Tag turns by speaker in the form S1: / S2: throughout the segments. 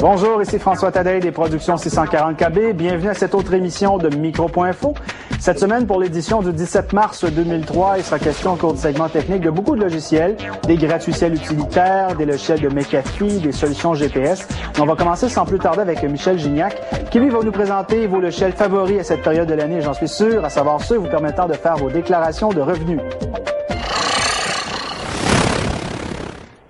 S1: Bonjour, ici François Tadei des Productions 640 KB. Bienvenue à cette autre émission de Micro.info. Cette semaine, pour l'édition du 17 mars 2003, il sera question au cours du segment technique de beaucoup de logiciels, des gratuiciels utilitaires, des logiciels de McAfee, des solutions GPS. On va commencer sans plus tarder avec Michel Gignac, qui lui va nous présenter vos logiciels favoris à cette période de l'année, j'en suis sûr, à savoir ceux vous permettant de faire vos déclarations de revenus.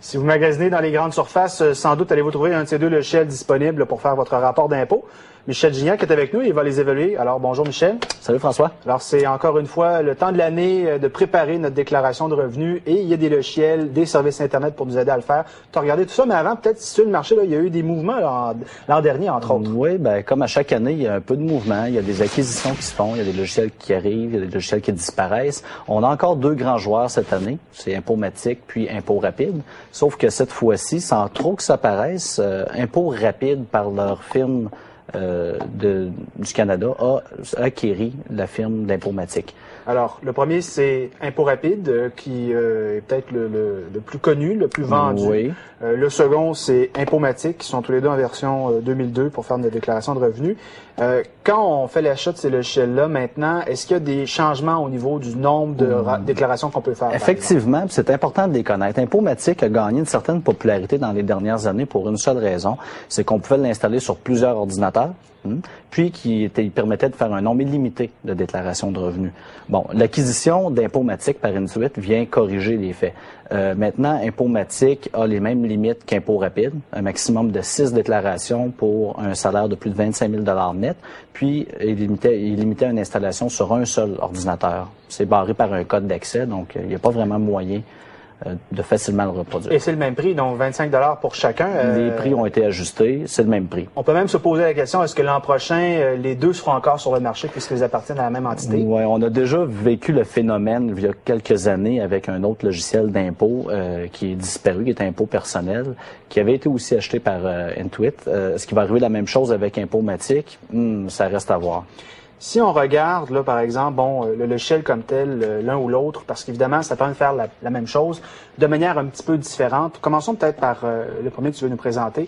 S1: Si vous magasinez dans les grandes surfaces, sans doute allez-vous trouver un de ces deux logiciels disponibles pour faire votre rapport d'impôt. Michel Gignac est avec nous, il va les évaluer. Alors, bonjour Michel.
S2: Salut François.
S1: Alors, c'est encore une fois le temps de l'année de préparer notre déclaration de revenus et il y a des logiciels, des services Internet pour nous aider à le faire. Tu as regardé tout ça, mais avant, peut-être sur le marché, là, il y a eu des mouvements l'an dernier, entre autres.
S2: Oui, ben comme à chaque année, il y a un peu de mouvement. Il y a des acquisitions qui se font, il y a des logiciels qui arrivent, il y a des logiciels qui disparaissent. On a encore deux grands joueurs cette année, c'est Impomatic puis Impôt Rapide. Sauf que cette fois-ci, sans trop que ça paraisse, Impôt Rapide, par leur firme du Canada, a acquéri la firme d'Impomatic.
S1: Alors, le premier, c'est Impôt Rapide, qui est peut-être le plus connu, le plus vendu.
S2: Oui.
S1: Le second, c'est Impomatic, qui sont tous les deux en version 2002 pour faire une déclaration de revenus. Quand on fait l'achat de ces logiciels-là, maintenant, est-ce qu'il y a des changements au niveau du nombre de déclarations qu'on peut faire?
S2: Effectivement, c'est important de les connaître. Impomatic a gagné une certaine popularité dans les dernières années pour une seule raison, c'est qu'on pouvait l'installer sur plusieurs ordinateurs, puis qui permettait de faire un nombre illimité de déclarations de revenus. Bon, l'acquisition d'Impomatic par Intuit vient corriger les faits. Maintenant, Impomatic a les mêmes limites qu'Impôt Rapide, un maximum de 6 déclarations pour un salaire de plus de 25 000 $ net, puis il limitait une installation sur un seul ordinateur. C'est barré par un code d'accès, donc il n'y a pas vraiment moyen de facilement le reproduire.
S1: Et c'est le même prix, donc 25 $ pour chacun.
S2: Les prix ont été ajustés, c'est le même prix.
S1: On peut même se poser la question, est-ce que l'an prochain, les deux seront encore sur le marché puisqu'ils appartiennent à la même entité?
S2: Oui, on a déjà vécu le phénomène il y a quelques années avec un autre logiciel d'impôt qui est disparu, qui est Impôt Personnel, qui avait été aussi acheté par Intuit. Est-ce qu'il va arriver la même chose avec Impomatic? Ça reste à voir.
S1: Si on regarde, là, par exemple, le logiciel comme tel, l'un ou l'autre, parce qu'évidemment, ça permet de faire la même chose de manière un petit peu différente. Commençons peut-être par le premier que tu veux nous présenter.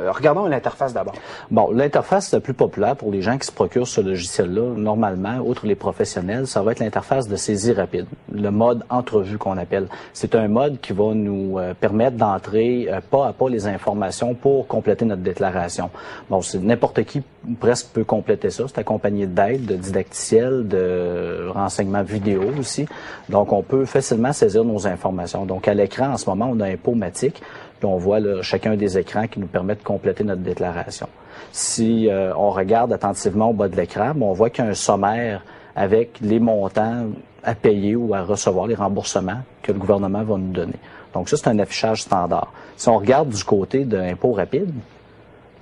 S1: Regardons l'interface d'abord.
S2: Bon, l'interface la plus populaire pour les gens qui se procurent ce logiciel-là, normalement, outre les professionnels, ça va être l'interface de saisie rapide, le mode entrevue qu'on appelle. C'est un mode qui va nous permettre d'entrer pas à pas les informations pour compléter notre déclaration. Bon, c'est n'importe qui presque peut compléter ça. C'est accompagné d'aide, de didacticiels, de renseignements vidéo aussi. Donc, on peut facilement saisir nos informations. Donc, à l'écran, en ce moment, on a Impomatic. Puis on voit là, chacun des écrans qui nous permettent de compléter notre déclaration. Si on regarde attentivement au bas de l'écran, on voit qu'il y a un sommaire avec les montants à payer ou à recevoir, les remboursements que le gouvernement va nous donner. Donc ça, c'est un affichage standard. Si on regarde du côté de Impôt Rapide,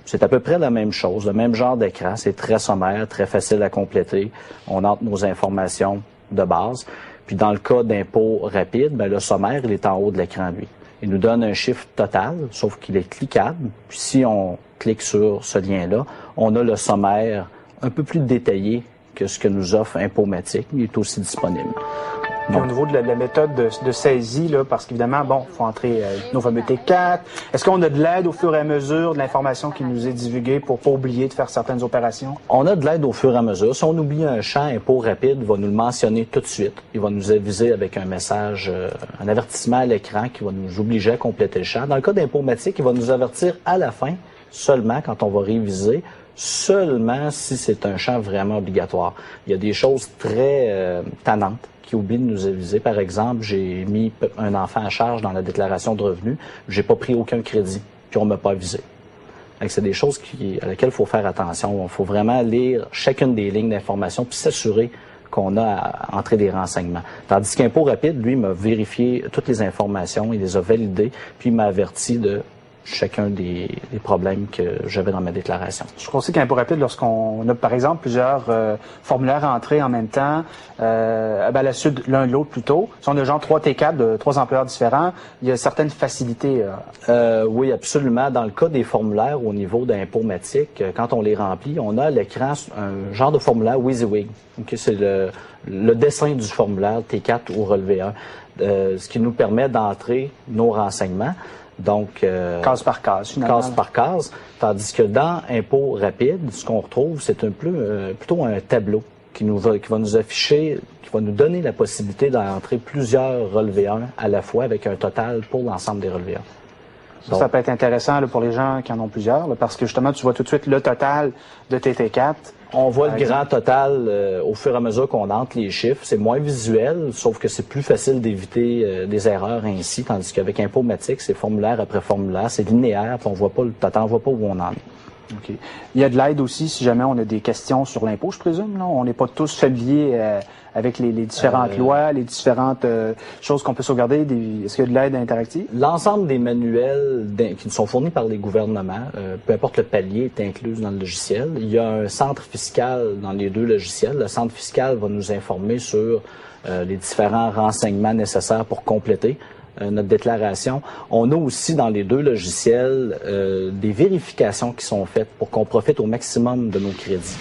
S2: c'est à peu près la même chose, le même genre d'écran. C'est très sommaire, très facile à compléter. On entre nos informations de base. Puis dans le cas d'Impôt Rapide, ben, le sommaire, il est en haut de l'écran, lui. Il nous donne un chiffre total, sauf qu'il est cliquable. Puis si on clique sur ce lien-là, on a le sommaire un peu plus détaillé que ce que nous offre Impomatic. Il est aussi disponible.
S1: Puis au niveau de la méthode de saisie, là, parce qu'évidemment, il faut entrer nos fameux T4. Est-ce qu'on a de l'aide au fur et à mesure de l'information qui nous est divulguée pour pas oublier de faire certaines opérations?
S2: On a de l'aide au fur et à mesure. Si on oublie un champ, Impôt Rapide va nous le mentionner tout de suite. Il va nous aviser avec un message, un avertissement à l'écran qui va nous obliger à compléter le champ. Dans le cas d'Impomatic, il va nous avertir à la fin, seulement quand on va réviser, seulement si c'est un champ vraiment obligatoire. Il y a des choses très tannantes qui oublient de nous aviser. Par exemple, j'ai mis un enfant à charge dans la déclaration de revenus, j'ai pas pris aucun crédit, puis on m'a pas avisé. C'est des choses à lesquelles il faut faire attention. Il faut vraiment lire chacune des lignes d'information puis s'assurer qu'on a à entrer des renseignements. Tandis qu'Impôt Rapide, lui, m'a vérifié toutes les informations, il les a validées, puis il m'a averti de chacun des problèmes que j'avais dans ma déclaration.
S1: Je crois aussi qu'Impôt Rapide, lorsqu'on a, par exemple, plusieurs formulaires entrés en même temps, à la suite l'un de l'autre plutôt, si on a genre 3 T4 de 3 employeurs différents, il y a certaines facilités.
S2: Oui, absolument. Dans le cas des formulaires au niveau d'Impomatic, quand on les remplit, on a à l'écran un genre de formulaire WYSIWYG. Okay, c'est le dessin du formulaire T4 ou relevé 1, ce qui nous permet d'entrer nos renseignements. Donc,
S1: case par case, finalement.
S2: Case par case. Tandis que dans Impôt rapide, ce qu'on retrouve, c'est plutôt un tableau qui va nous afficher, qui va nous donner la possibilité d'entrer plusieurs relevés 1 à la fois avec un total pour l'ensemble des relevés 1.
S1: Donc, ça peut être intéressant là, pour les gens qui en ont plusieurs, là, parce que justement, tu vois tout de suite le total de TT4.
S2: On voit le grand total au fur et à mesure qu'on entre les chiffres. C'est moins visuel, sauf que c'est plus facile d'éviter des erreurs ainsi, tandis qu'avec Impomatique, c'est formulaire après formulaire, c'est linéaire, puis on voit pas le total, on voit pas où on en est.
S1: OK. Il y a de l'aide aussi si jamais on a des questions sur l'impôt, je présume. Là. On n'est pas tous familiers avec les différentes lois, les différentes choses qu'on peut sauvegarder. Est-ce qu'il y a de l'aide interactive?
S2: L'ensemble des manuels qui nous sont fournis par les gouvernements, peu importe le palier, est inclus dans le logiciel. Il y a un centre fiscal dans les deux logiciels. Le centre fiscal va nous informer sur les différents renseignements nécessaires pour compléter notre déclaration. On a aussi dans les deux logiciels des vérifications qui sont faites pour qu'on profite au maximum de nos crédits.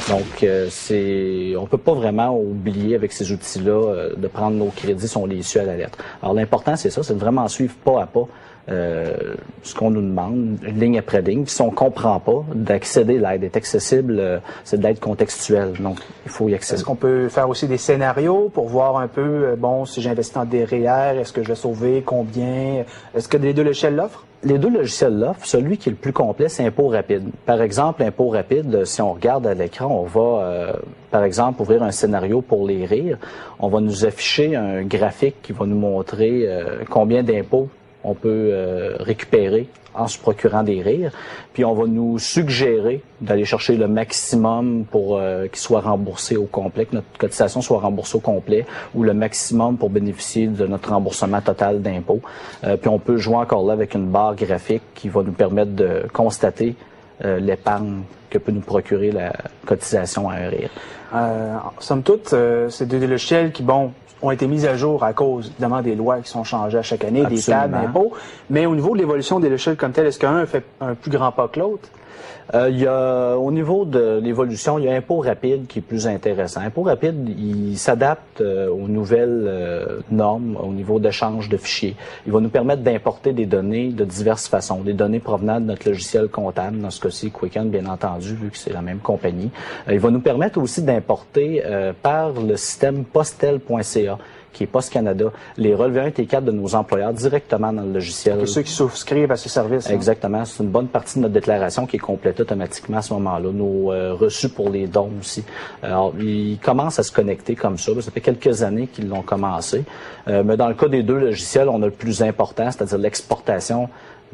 S2: Donc, on peut pas vraiment oublier avec ces outils-là de prendre nos crédits si on les suit à la lettre. Alors, l'important, c'est ça, c'est de vraiment suivre pas à pas ce qu'on nous demande, ligne après ligne. Puis si on comprend pas, d'accéder, l'aide est accessible, c'est de l'aide contextuelle, donc il faut y accéder.
S1: Est-ce qu'on peut faire aussi des scénarios pour voir un peu, si j'investis dans des REER, est-ce que je vais sauver, combien? Est-ce que les deux logiciels l'offrent?
S2: Les deux logiciels l'offrent. Celui qui est le plus complet, c'est Impôt rapide. Par exemple, Impôt rapide, si on regarde à l'écran, on va, par exemple, ouvrir un scénario pour les rires. On va nous afficher un graphique qui va nous montrer combien d'impôts on peut récupérer en se procurant des rires. Puis on va nous suggérer d'aller chercher le maximum pour qu'il soit remboursé au complet, que notre cotisation soit remboursée au complet, ou le maximum pour bénéficier de notre remboursement total d'impôts. Puis on peut jouer encore là avec une barre graphique qui va nous permettre de constater l'épargne que peut nous procurer la cotisation à un rire.
S1: Somme toute, c'est des logiciels qui, ont été mis à jour à cause, évidemment, des lois qui sont changées à chaque année,
S2: Absolument.
S1: des tables d'impôts. Mais au niveau de l'évolution des logiciels comme tel, est-ce qu'un fait un plus grand pas que l'autre?
S2: Il y a, au niveau de l'évolution, il y a Impôt rapide qui est plus intéressant. Impôt rapide, il s'adapte aux nouvelles normes au niveau d'échange de fichiers. Il va nous permettre d'importer des données de diverses façons, des données provenant de notre logiciel comptable, dans ce cas-ci Quicken, bien entendu, vu que c'est la même compagnie. Il va nous permettre aussi d'importer par le système postel.ca, qui est Poste Canada, les relevés 1 T4 de nos employeurs directement dans le logiciel.
S1: Et ceux qui souscrivent à ce service.
S2: Exactement. C'est une bonne partie de notre déclaration qui est complétée automatiquement à ce moment-là. Nos reçus pour les dons aussi. Alors, ils commencent à se connecter comme ça. Ça fait quelques années qu'ils l'ont commencé. Mais dans le cas des deux logiciels, on a le plus important, c'est-à-dire l'exportation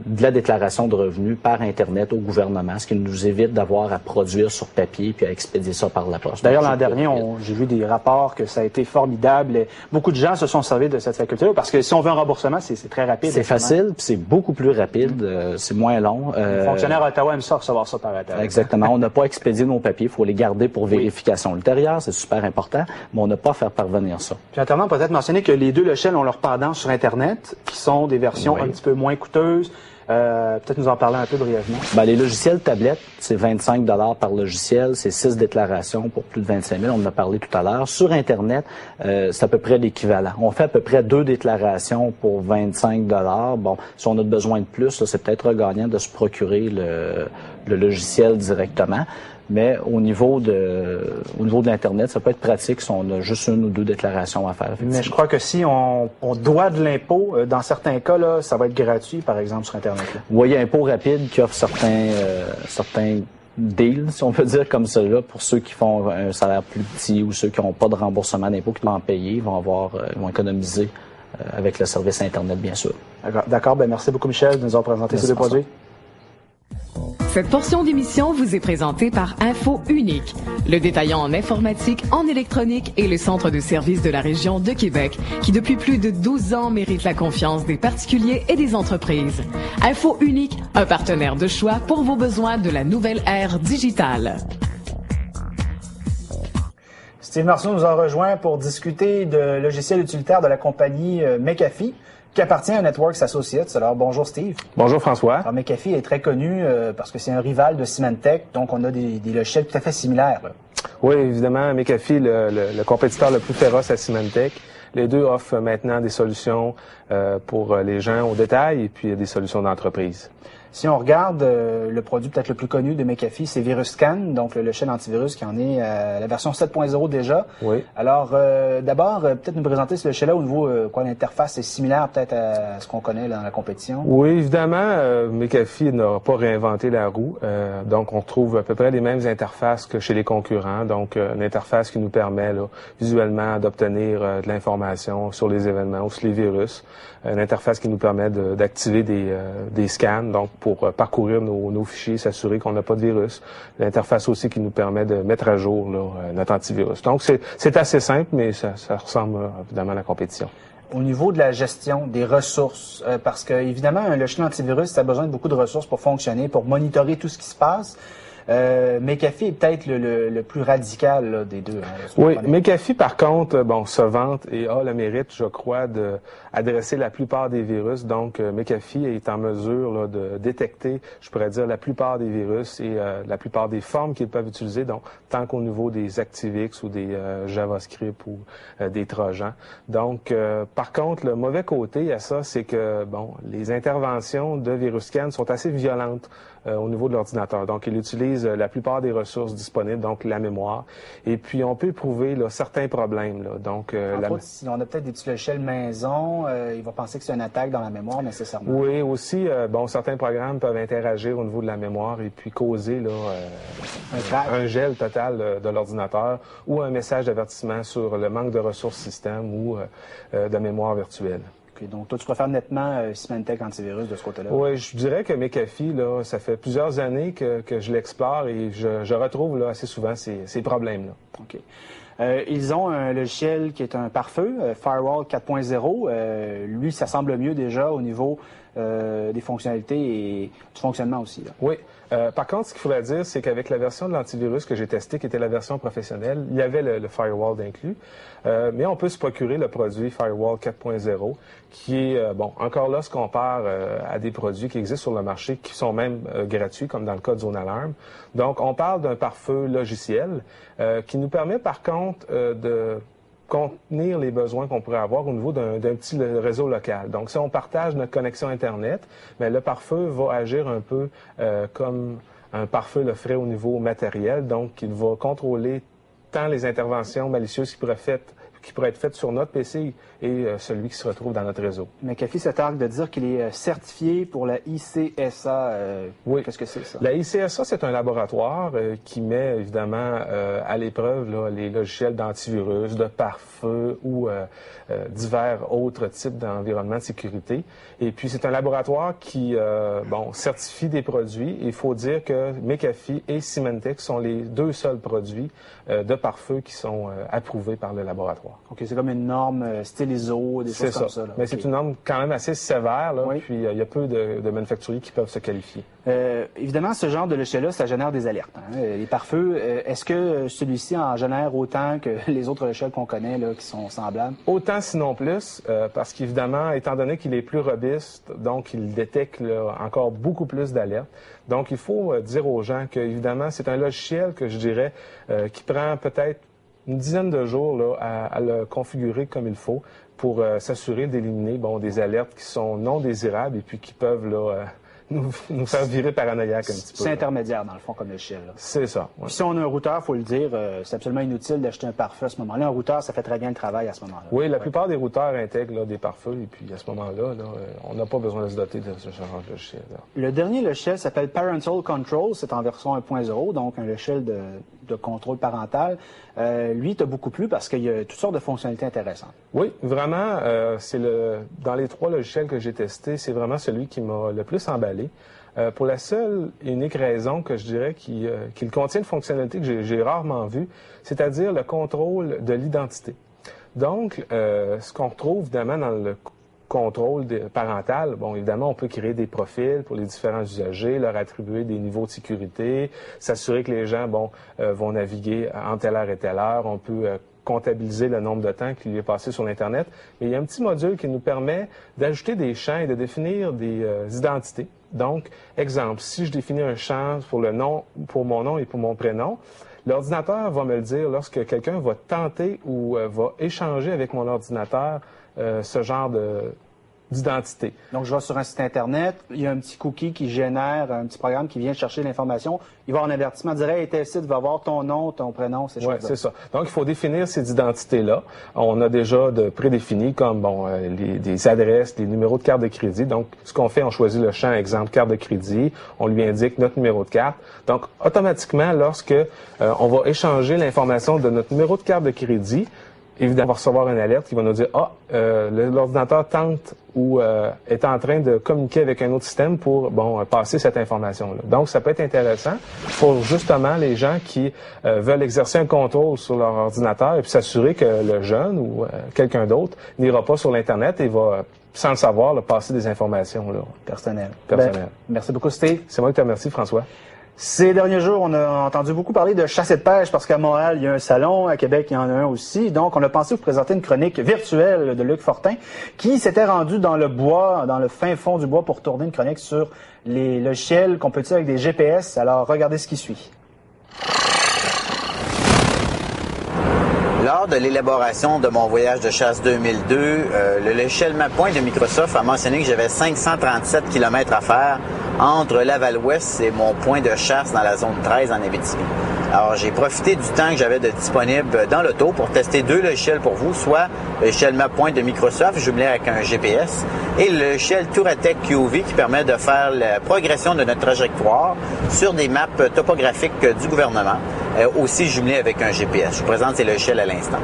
S2: de la déclaration de revenus par Internet au gouvernement, ce qui nous évite d'avoir à produire sur papier puis à expédier ça par la poste.
S1: D'ailleurs, l'an dernier, j'ai vu des rapports que ça a été formidable. Et beaucoup de gens se sont servis de cette faculté-là parce que si on veut un remboursement, c'est très rapide.
S2: C'est facile, puis c'est beaucoup plus rapide, c'est moins long.
S1: Les fonctionnaires à Ottawa aiment ça, recevoir ça par Internet.
S2: Exactement. On n'a pas expédié nos papiers, il faut les garder pour vérification ultérieure, c'est super important, mais on n'a pas à faire parvenir ça.
S1: Puis notamment, peut-être mentionner que les deux logiciels ont leur pendant sur Internet, qui sont des versions un petit peu moins coûteuses. Peut-être nous en parler un peu brièvement.
S2: Les logiciels tablettes, c'est 25 $ par logiciel, c'est 6 déclarations pour plus de 25 000, on en a parlé tout à l'heure. Sur Internet, c'est à peu près l'équivalent. On fait à peu près 2 déclarations pour 25 $. Bon, si on a besoin de plus, là, c'est peut-être gagnant de se procurer le logiciel directement. Mais au niveau de l'Internet, ça peut être pratique si on a juste 1 ou 2 déclarations à faire.
S1: Mais je crois que si on doit de l'impôt, dans certains cas, là, ça va être gratuit, par exemple, sur Internet. Là.
S2: Vous voyez, Impôt rapide qui offre certains deals, si on peut dire comme cela, pour ceux qui font un salaire plus petit ou ceux qui n'ont pas de remboursement d'impôt, qui doivent en payer, ils vont économiser avec le service Internet, bien sûr.
S1: D'accord. Merci beaucoup, Michel, de nous avoir présenté ces deux produits.
S3: Cette portion d'émission vous est présentée par Info Unique, le détaillant en informatique, en électronique et le centre de services de la région de Québec, qui depuis plus de 12 ans mérite la confiance des particuliers et des entreprises. Info Unique, un partenaire de choix pour vos besoins de la nouvelle ère digitale.
S1: Steve Marceau nous a rejoint pour discuter de logiciels utilitaires de la compagnie McAfee, qui appartient à Networks Associates. Alors, bonjour Steve.
S4: Bonjour François.
S1: Alors, McAfee est très connu parce que c'est un rival de Symantec, donc on a des logiciels tout à fait similaires. Là.
S4: Oui, évidemment, McAfee, le compétiteur le plus féroce à Symantec. Les deux offrent maintenant des solutions pour les gens au détail et puis des solutions d'entreprise.
S1: Si on regarde le produit peut-être le plus connu de McAfee, c'est VirusScan, donc le logiciel antivirus qui en est à la version 7.0 déjà.
S4: Oui.
S1: Alors, d'abord, peut-être nous présenter ce logiciel-là au niveau, l'interface est similaire peut-être à ce qu'on connaît dans la compétition?
S4: Oui, évidemment, McAfee n'a pas réinventé la roue. Donc, on retrouve à peu près les mêmes interfaces que chez les concurrents. Donc, une interface qui nous permet visuellement d'obtenir de l'information sur les événements ou sur les virus. Une interface qui nous permet d'activer des scans, donc pour parcourir nos fichiers, s'assurer qu'on n'a pas de virus. L'interface aussi qui nous permet de mettre à jour notre antivirus. Donc, c'est assez simple, mais ça ressemble évidemment à la compétition.
S1: Au niveau de la gestion des ressources, parce que évidemment, un logiciel antivirus, ça a besoin de beaucoup de ressources pour fonctionner, pour monitorer tout ce qui se passe. McAfee est peut-être le plus radical là, des deux.
S4: Oui, McAfee, par contre, se vante et a le mérite, je crois, d'adresser la plupart des virus. Donc, McAfee est en mesure de détecter, je pourrais dire, la plupart des virus et la plupart des formes qu'ils peuvent utiliser, donc tant qu'au niveau des ActiveX ou des JavaScript ou des Trojans. Donc, par contre, le mauvais côté à ça, c'est que, les interventions de VirusScan sont assez violentes au niveau de l'ordinateur. Donc, il utilise la plupart des ressources disponibles, donc la mémoire. Et puis, on peut éprouver certains problèmes. Donc,
S1: si on a peut-être des petits logiciels maison, il va penser que c'est une attaque dans la mémoire nécessairement.
S4: Oui, aussi, certains programmes peuvent interagir au niveau de la mémoire et puis causer un gel total de l'ordinateur ou un message d'avertissement sur le manque de ressources système ou de mémoire virtuelle.
S1: Donc, toi, tu préfères nettement Symantec Antivirus de ce côté-là?
S4: Oui, je dirais que McAfee, ça fait plusieurs années que je l'explore et je retrouve assez souvent ces problèmes-là.
S1: OK. Ils ont un logiciel qui est un pare-feu, Firewall 4.0. Lui, ça semble mieux déjà au niveau des fonctionnalités et du fonctionnement aussi. Là.
S4: Oui. Par contre, ce qu'il faudrait dire, c'est qu'avec la version de l'antivirus que j'ai testée, qui était la version professionnelle, il y avait le Firewall d'inclus. Mais on peut se procurer le produit Firewall 4.0, qui est, encore là, se compare à des produits qui existent sur le marché, qui sont même gratuits, comme dans le cas de Zone Alarm. Donc, on parle d'un pare-feu logiciel qui nous permet, par contre, de contenir les besoins qu'on pourrait avoir au niveau d'un petit réseau local. Donc, si on partage notre connexion Internet, mais le pare-feu va agir un peu comme un pare-feu le ferait au niveau matériel. Donc, il va contrôler tant les interventions malicieuses qui pourraient être faites sur notre PC et celui qui se retrouve dans notre réseau.
S1: McAfee se targue de dire qu'il est certifié pour la ICSA.
S4: Oui.
S1: Qu'est-ce que c'est ça?
S4: La ICSA, c'est un laboratoire qui met évidemment à l'épreuve les logiciels d'antivirus, de pare-feu ou divers autres types d'environnements de sécurité. Et puis, c'est un laboratoire qui certifie des produits. Il faut dire que McAfee et Symantec sont les deux seuls produits de pare-feu qui sont approuvés par le laboratoire.
S1: OK, c'est comme une norme style ISO, des choses comme ça.
S4: Mais c'est une norme quand même assez sévère,
S1: oui.
S4: Puis il y a peu de manufacturiers qui peuvent se qualifier.
S1: Évidemment, ce genre de logiciel-là, ça génère des alertes. Les pare-feux, est-ce que celui-ci en génère autant que les autres logiciels qu'on connaît là, qui sont semblables?
S4: Autant, sinon plus, parce qu'évidemment, étant donné qu'il est plus robuste, donc il détecte encore beaucoup plus d'alertes. Donc, il faut dire aux gens qu'évidemment, c'est un logiciel que je dirais qui prend peut-être une dizaine de jours à le configurer comme il faut pour s'assurer d'éliminer des alertes qui sont non désirables et puis qui peuvent nous faire virer paranoïaque un petit peu.
S1: C'est intermédiaire, dans le fond, comme logiciel.
S4: C'est ça. Ouais.
S1: Si on a un routeur, il faut le dire, c'est absolument inutile d'acheter un pare-feu à ce moment-là. Un routeur, ça fait très bien le travail à ce moment-là.
S4: Oui, la plupart des routeurs intègrent des pare-feux et puis à ce moment-là, on n'a pas besoin de se doter de ce genre de logiciel.
S1: Le dernier logiciel s'appelle Parental Control, c'est en version 1.0, donc un logiciel de contrôle parental. Lui, t'as beaucoup plu parce qu'il y a toutes sortes de fonctionnalités intéressantes. Oui,
S4: vraiment, dans les trois logiciels que j'ai testés, c'est vraiment celui qui m'a le plus emballé. Pour la seule et unique raison que je dirais qu'il contient une fonctionnalité que j'ai rarement vue, c'est-à-dire le contrôle de l'identité. Donc, ce qu'on retrouve évidemment dans le contrôle parental, évidemment, on peut créer des profils pour les différents usagers, leur attribuer des niveaux de sécurité, s'assurer que les gens vont naviguer en telle heure et telle heure. On peut comptabiliser le nombre de temps qu'il y est passé sur l'Internet. Mais il y a un petit module qui nous permet d'ajouter des champs et de définir des identités. Donc, exemple, si je définis un champ pour mon nom et pour mon prénom, L'ordinateur va me le dire lorsque quelqu'un va tenter ou va échanger avec mon ordinateur ce genre d'identité.
S1: Donc, je vais sur un site Internet, il y a un petit cookie qui génère un petit programme qui vient chercher l'information. Il va avoir un avertissement direct, et tel site va avoir ton nom, ton prénom, ces choses-là.
S4: Oui, c'est ça. Donc, il faut définir ces identités-là. On a déjà de prédéfinis comme des adresses, des numéros de carte de crédit. Donc, ce qu'on fait, on choisit le champ exemple carte de crédit, on lui indique notre numéro de carte. Donc, automatiquement, lorsque on va échanger l'information de notre numéro de carte de crédit, évidemment, on va recevoir une alerte qui va nous dire « l'ordinateur tente ou est en train de communiquer avec un autre système pour passer cette information-là. » Donc, ça peut être intéressant pour justement les gens qui veulent exercer un contrôle sur leur ordinateur et puis s'assurer que le jeune ou quelqu'un d'autre n'ira pas sur l'Internet et va, sans le savoir, passer des informations
S1: personnelles. Merci beaucoup, Steve.
S4: C'est moi qui te remercie, François.
S1: Ces derniers jours, on a entendu beaucoup parler de chasse et de pêche parce qu'à Montréal, il y a un salon, à Québec, il y en a un aussi. Donc, on a pensé vous présenter une chronique virtuelle de Luc Fortin qui s'était rendu dans le bois, dans le fin fond du bois pour tourner une chronique sur les logiciels qu'on peut utiliser avec des GPS. Alors, regardez ce qui suit.
S5: Lors de l'élaboration de mon voyage de chasse 2002, le logiciel MapPoint de Microsoft a mentionné que j'avais 537 km à faire entre Laval-Ouest et mon point de chasse dans la zone 13 en Abitibi. Alors, j'ai profité du temps que j'avais de disponible dans l'auto pour tester deux logiciels pour vous, soit le logiciel MapPoint de Microsoft, jumelé avec un GPS, et le logiciel Touratech QOV qui permet de faire la progression de notre trajectoire sur des maps topographiques du gouvernement, aussi jumelé avec un GPS. Je vous présente ces logiciels à l'instant.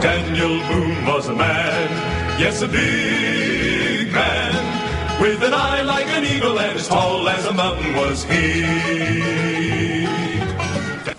S6: Daniel Boone was a man, yes a big man, with an eye like an eagle and as tall as a mountain was he.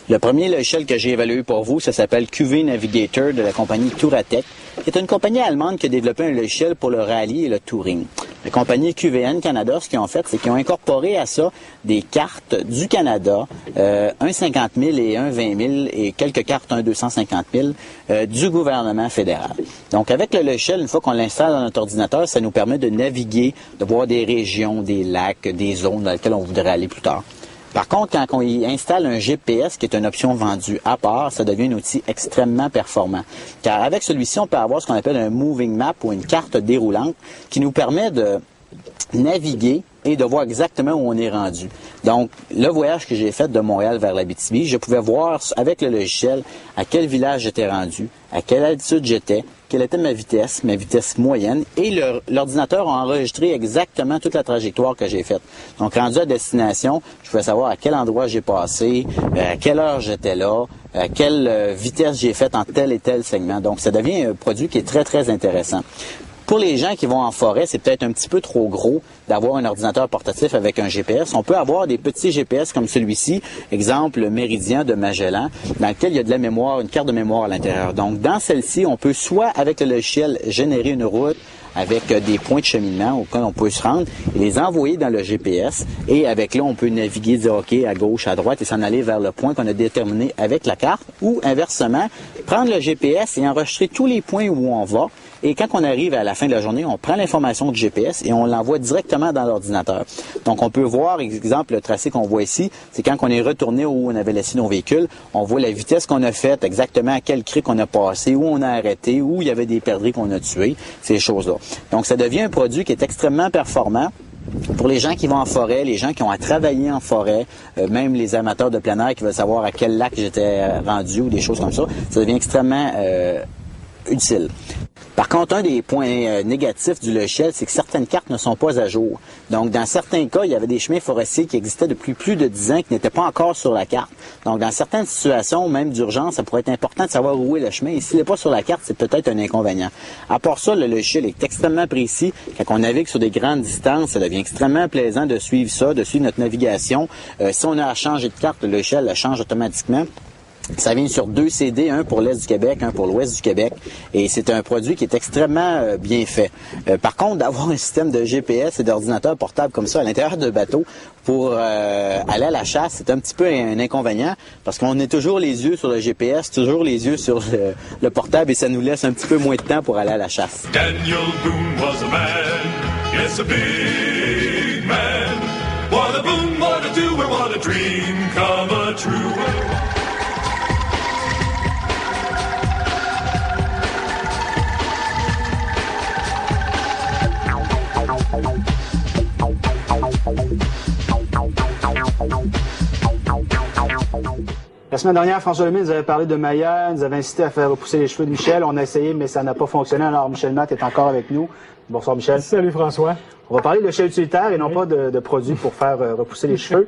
S5: Le premier logiciel que j'ai évalué pour vous, ça s'appelle QV Navigator de la compagnie Touratech, qui est une compagnie allemande qui a développé un logiciel pour le rallye et le touring. La compagnie QVN Canada, ce qu'ils ont fait, c'est qu'ils ont incorporé à ça des cartes du Canada, un 50 000 et un 20 000 et quelques cartes, un 250 000, du gouvernement fédéral. Donc, avec le logiciel, une fois qu'on l'installe dans notre ordinateur, ça nous permet de naviguer, de voir des régions, des lacs, des zones dans lesquelles on voudrait aller plus tard. Par contre, quand on y installe un GPS, qui est une option vendue à part, ça devient un outil extrêmement performant. Car avec celui-ci, on peut avoir ce qu'on appelle un moving map ou une carte déroulante qui nous permet de naviguer et de voir exactement où on est rendu. Donc, le voyage que j'ai fait de Montréal vers l'Abitibi, je pouvais voir avec le logiciel à quel village j'étais rendu, à quelle altitude j'étais, quelle était ma vitesse moyenne, et l'ordinateur a enregistré exactement toute la trajectoire que j'ai faite. Donc, rendu à destination, je pouvais savoir à quel endroit j'ai passé, à quelle heure j'étais là, à quelle vitesse j'ai faite en tel et tel segment. Donc, ça devient un produit qui est très, très intéressant. Pour les gens qui vont en forêt, c'est peut-être un petit peu trop gros d'avoir un ordinateur portatif avec un GPS. On peut avoir des petits GPS comme celui-ci, exemple le Méridien de Magellan, dans lequel il y a de la mémoire, une carte de mémoire à l'intérieur. Donc, dans celle-ci, on peut soit, avec le logiciel, générer une route avec des points de cheminement auxquels on peut se rendre et les envoyer dans le GPS. Et avec là, on peut naviguer, dire OK, à gauche, à droite et s'en aller vers le point qu'on a déterminé avec la carte. Ou, inversement, prendre le GPS et enregistrer tous les points où on va. Et quand on arrive à la fin de la journée, on prend l'information du GPS et on l'envoie directement dans l'ordinateur. Donc, on peut voir, exemple, le tracé qu'on voit ici, c'est quand on est retourné où on avait laissé nos véhicules, on voit la vitesse qu'on a faite, exactement à quel cric on a passé, où on a arrêté, où il y avait des perdrix qu'on a tués, ces choses-là. Donc, ça devient un produit qui est extrêmement performant. Pour les gens qui vont en forêt, les gens qui ont à travailler en forêt, même les amateurs de plein air qui veulent savoir à quel lac j'étais rendu ou des choses comme ça, ça devient extrêmement utile. Par contre, un des points négatifs du logiciel, c'est que certaines cartes ne sont pas à jour. Donc, dans certains cas, il y avait des chemins forestiers qui existaient depuis plus de 10 ans qui n'étaient pas encore sur la carte. Donc, dans certaines situations, même d'urgence, ça pourrait être important de savoir où est le chemin. Et s'il n'est pas sur la carte, c'est peut-être un inconvénient. À part ça, le logiciel est extrêmement précis. Quand on navigue sur des grandes distances, ça devient extrêmement plaisant de suivre ça, de suivre notre navigation. Si on a à changer de carte, le logiciel la change automatiquement. Ça vient sur 2 CD, un pour l'Est du Québec, un pour l'Ouest du Québec. Et c'est un produit qui est extrêmement bien fait. Par contre, d'avoir un système de GPS et d'ordinateur portable comme ça à l'intérieur de bateau pour aller à la chasse, c'est un petit peu un inconvénient parce qu'on est toujours les yeux sur le GPS, toujours les yeux sur le portable et ça nous laisse un petit peu moins de temps pour aller à la chasse.
S6: Daniel Boone was a man, yes a big man. What a boon, what a doer, what a dream come a true.
S1: La semaine dernière, François Lemay nous avait parlé de Maya, nous avait incité à faire repousser les cheveux de Michel. On a essayé, mais ça n'a pas fonctionné. Alors, Michel Matt est encore avec nous. Bonsoir, Michel.
S7: Salut, François.
S1: On va parler de l'échelle utilitaire et non pas de produits pour faire repousser les cheveux.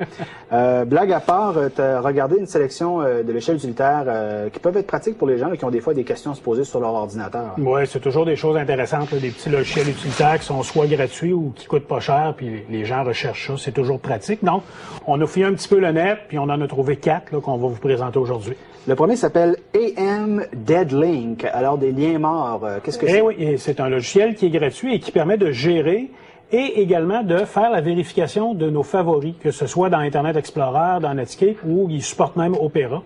S1: Blague à part, tu as regardé une sélection de l'échelle utilitaire qui peuvent être pratiques pour les gens qui ont des fois des questions à se poser sur leur ordinateur.
S7: Oui, c'est toujours des choses intéressantes, là, des petits logiciels utilitaires qui sont soit gratuits ou qui coûtent pas cher, puis les gens recherchent ça. C'est toujours pratique. Donc, on a fouillé un petit peu le net, puis on en a trouvé 4 là, qu'on va vous présenter aujourd'hui.
S1: Le premier s'appelle AM Dead Link, alors des liens morts. Qu'est-ce que c'est?
S7: Oui, c'est un logiciel qui est gratuit et qui permet de gérer et également de faire la vérification de nos favoris, que ce soit dans Internet Explorer, dans Netscape ou il supporte même Opera.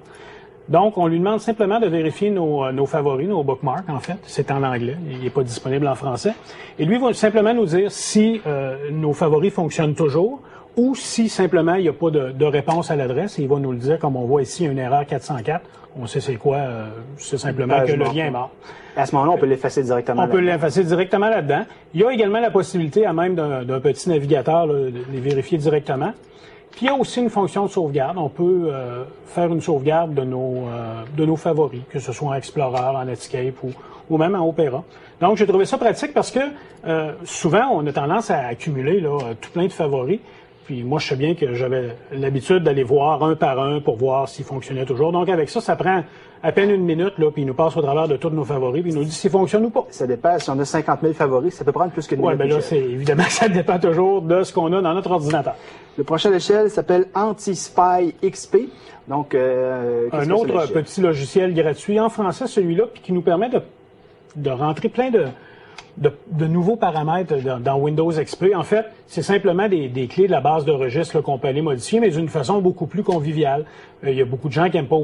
S7: Donc, on lui demande simplement de vérifier nos favoris, nos bookmarks, en fait. C'est en anglais, il n'est pas disponible en français. Et lui va simplement nous dire si nos favoris fonctionnent toujours ou si simplement il n'y a pas de réponse à l'adresse. Il va nous le dire, comme on voit ici, une erreur 404. On sait c'est quoi, c'est simplement que le lien est mort.
S1: À ce moment-là, on peut l'effacer directement.
S7: On peut l'effacer directement là-dedans. Il y a également la possibilité, à même d'un petit navigateur, là, de les vérifier directement. Puis il y a aussi une fonction de sauvegarde. On peut faire une sauvegarde de nos favoris, que ce soit en Explorer, en Netscape ou même en Opera. Donc, j'ai trouvé ça pratique parce que souvent, on a tendance à accumuler là, tout plein de favoris. Puis moi, je sais bien que j'avais l'habitude d'aller voir un par un pour voir s'ils fonctionnaient toujours. Donc, avec ça, ça prend à peine une minute, là, puis il nous passe au travers de tous nos favoris, puis il nous dit s'ils fonctionnent ou pas.
S1: Ça dépend. Si on a 50 000 favoris, ça peut prendre plus qu'une minute.
S7: Oui, bien là, c'est évidemment, ça dépend toujours de ce qu'on a dans notre ordinateur.
S1: Le prochain échelle s'appelle Anti-Spy XP. Donc,
S7: un autre petit logiciel gratuit en français, celui-là, puis qui nous permet de rentrer plein de nouveaux paramètres dans Windows XP. En fait, c'est simplement des clés de la base de registre qu'on peut aller modifier, mais d'une façon beaucoup plus conviviale. Il y a beaucoup de gens qui n'aiment pas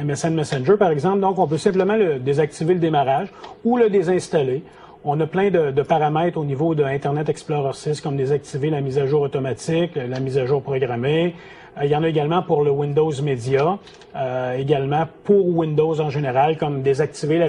S7: MSN Messenger, par exemple, donc on peut simplement désactiver le démarrage ou le désinstaller. On a plein de paramètres au niveau de Internet Explorer 6, comme désactiver la mise à jour automatique, la mise à jour programmée. Il y en a également pour le Windows Media, également pour Windows en général, comme désactiver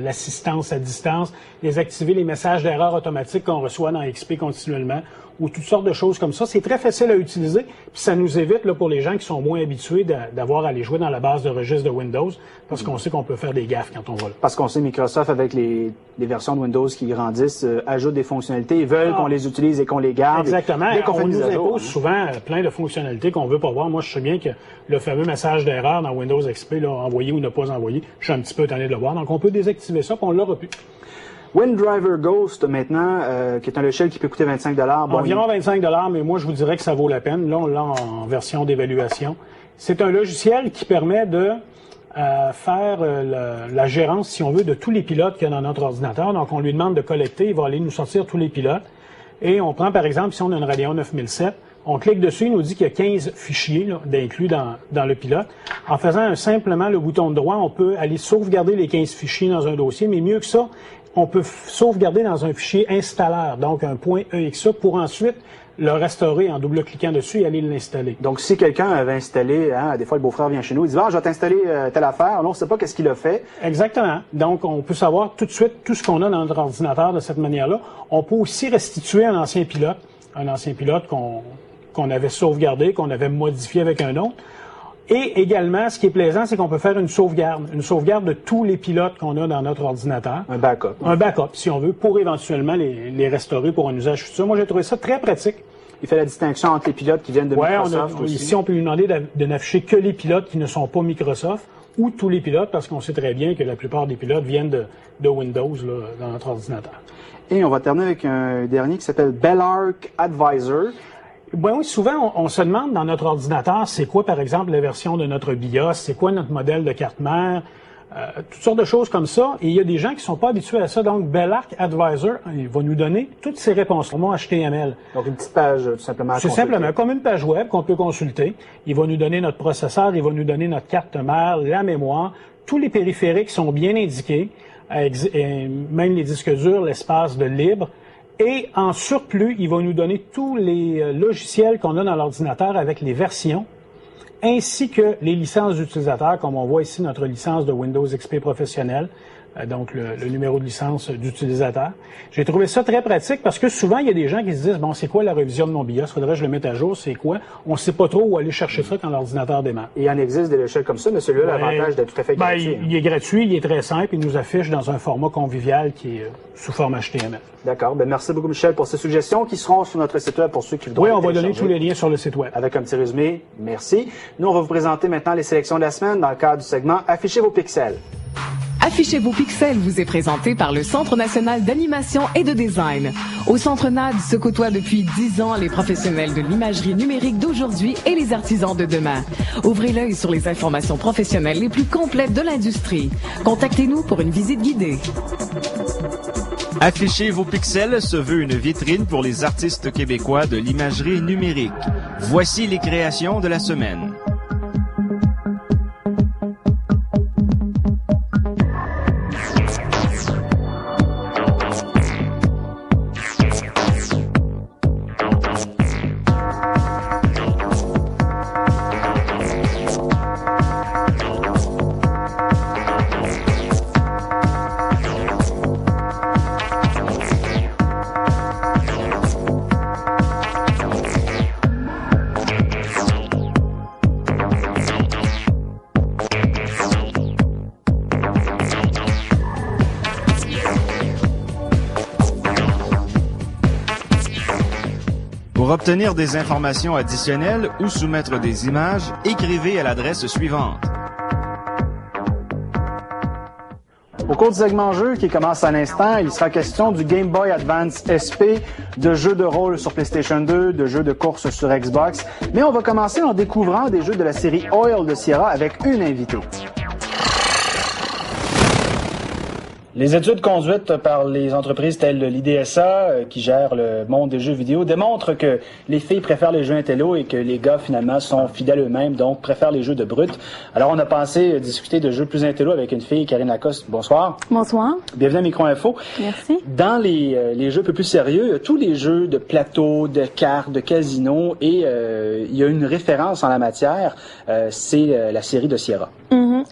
S7: l'assistance à distance, désactiver les messages d'erreur automatiques qu'on reçoit dans XP continuellement, ou toutes sortes de choses comme ça. C'est très facile à utiliser, puis ça nous évite, là, pour les gens qui sont moins habitués, d'avoir à aller jouer dans la base de registre de Windows, parce qu'on sait qu'on peut faire des gaffes quand on va là.
S1: Parce qu'on sait Microsoft, avec les versions de Windows qui grandissent, ajoute des fonctionnalités, ils veulent qu'on les utilise et qu'on les garde.
S7: Exactement.
S1: Dès qu'on fait
S7: on
S1: des
S7: nous
S1: ajouts,
S7: impose souvent plein de fonctionnalités qu'on veut pas voir. Moi, je sais bien que le fameux message d'erreur dans Windows XP, là, envoyé ou ne pas envoyé, je suis un petit peu étonné de le voir. Donc, on peut désactiver ça, puis on l'aura plus.
S1: WinDriver Ghost, maintenant, qui est un logiciel qui peut coûter 25 $. Bon,
S7: environ 25 $, mais moi, je vous dirais que ça vaut la peine. Là, on l'a en version d'évaluation. C'est un logiciel qui permet de faire la gérance, si on veut, de tous les pilotes qu'il y a dans notre ordinateur. Donc, on lui demande de collecter, il va aller nous sortir tous les pilotes. Et on prend, par exemple, si on a une Radeon 9007, on clique dessus, il nous dit qu'il y a 15 fichiers d'inclus dans le pilote. En faisant simplement le bouton de droit, on peut aller sauvegarder les 15 fichiers dans un dossier, mais mieux que ça, on peut sauvegarder dans un fichier installeur, donc un .exa, pour ensuite le restaurer en double-cliquant dessus et aller l'installer.
S1: Donc, si quelqu'un avait installé, des fois le beau-frère vient chez nous, il dit « Ah, je vais t'installer telle affaire », on ne sait pas qu'est-ce qu'il a fait.
S7: Exactement. Donc, on peut savoir tout de suite tout ce qu'on a dans notre ordinateur de cette manière-là. On peut aussi restituer un ancien pilote qu'on avait sauvegardé, qu'on avait modifié avec un autre. Et également, ce qui est plaisant, c'est qu'on peut faire une sauvegarde de tous les pilotes qu'on a dans notre ordinateur.
S1: Un backup.
S7: Un backup, si on veut, pour éventuellement les restaurer pour un usage futur. Moi, j'ai trouvé ça très pratique.
S1: Il fait la distinction entre les pilotes qui viennent de Microsoft aussi.
S7: Ici, on peut lui demander de n'afficher que les pilotes qui ne sont pas Microsoft ou tous les pilotes, parce qu'on sait très bien que la plupart des pilotes viennent de Windows là, dans notre ordinateur.
S1: Et on va terminer avec un dernier qui s'appelle Belarc Advisor.
S7: Ben oui, souvent, on se demande dans notre ordinateur, c'est quoi, par exemple, la version de notre BIOS, c'est quoi notre modèle de carte mère, toutes sortes de choses comme ça. Et il y a des gens qui sont pas habitués à ça. Donc, Belarc Advisor, il va nous donner toutes ces réponses, le mot HTML.
S1: Donc, une petite page, tout simplement, à consulter.
S7: C'est simplement comme une page web qu'on peut consulter. Il va nous donner notre processeur, il va nous donner notre carte mère, la mémoire. Tous les périphériques sont bien indiqués, même les disques durs, l'espace de libre. Et en surplus, il va nous donner tous les logiciels qu'on a dans l'ordinateur avec les versions, ainsi que les licences d'utilisateurs, comme on voit ici notre licence de Windows XP professionnel. donc le numéro de licence d'utilisateur. J'ai trouvé ça très pratique parce que souvent, il y a des gens qui se disent, bon, c'est quoi la révision de mon BIOS? Faudrait que je le mette à jour, c'est quoi? On ne sait pas trop où aller chercher ça quand l'ordinateur démarre.
S1: Il en existe des logiciels comme ça, mais celui-là a l'avantage d'être tout à fait gratuit.
S7: Il est gratuit, il est très simple, il nous affiche dans un format convivial qui est sous forme HTML.
S1: D'accord. Merci beaucoup, Michel, pour ces suggestions qui seront sur notre site web pour ceux qui voudront.
S7: Oui, on va donner tous les liens sur le site web.
S1: Avec un petit résumé. Merci. Nous, on va vous présenter maintenant les sélections de la semaine dans le cadre du segment Affichez vos pixels.
S3: Affichez vos pixels vous est présenté par le Centre national d'animation et de design. Au Centre NAD se côtoient depuis 10 ans les professionnels de l'imagerie numérique d'aujourd'hui et les artisans de demain. Ouvrez l'œil sur les informations professionnelles les plus complètes de l'industrie. Contactez-nous pour une visite guidée.
S8: Affichez vos pixels se veut une vitrine pour les artistes québécois de l'imagerie numérique. Voici les créations de la semaine. Pour obtenir des informations additionnelles ou soumettre des images, écrivez à l'adresse suivante.
S1: Au cours du segment jeu qui commence à l'instant, il sera question du Game Boy Advance SP, de jeux de rôle sur PlayStation 2, de jeux de course sur Xbox. Mais on va commencer en découvrant des jeux de la série Oil de Sierra avec une invitée. Les études conduites par les entreprises telles l'IDSA, qui gèrent le monde des jeux vidéo, démontrent que les filles préfèrent les jeux intello et que les gars, finalement, sont fidèles eux-mêmes, donc préfèrent les jeux de brut. Alors, on a pensé discuter de jeux plus intello avec une fille, Karine Lacoste. Bonsoir.
S9: Bonsoir.
S1: Bienvenue à Micro-Info.
S9: Merci.
S1: Dans les jeux un peu plus sérieux, il y a tous les jeux de plateau, de cartes, de casino, et il y a une référence en la matière, c'est la série de Sierra.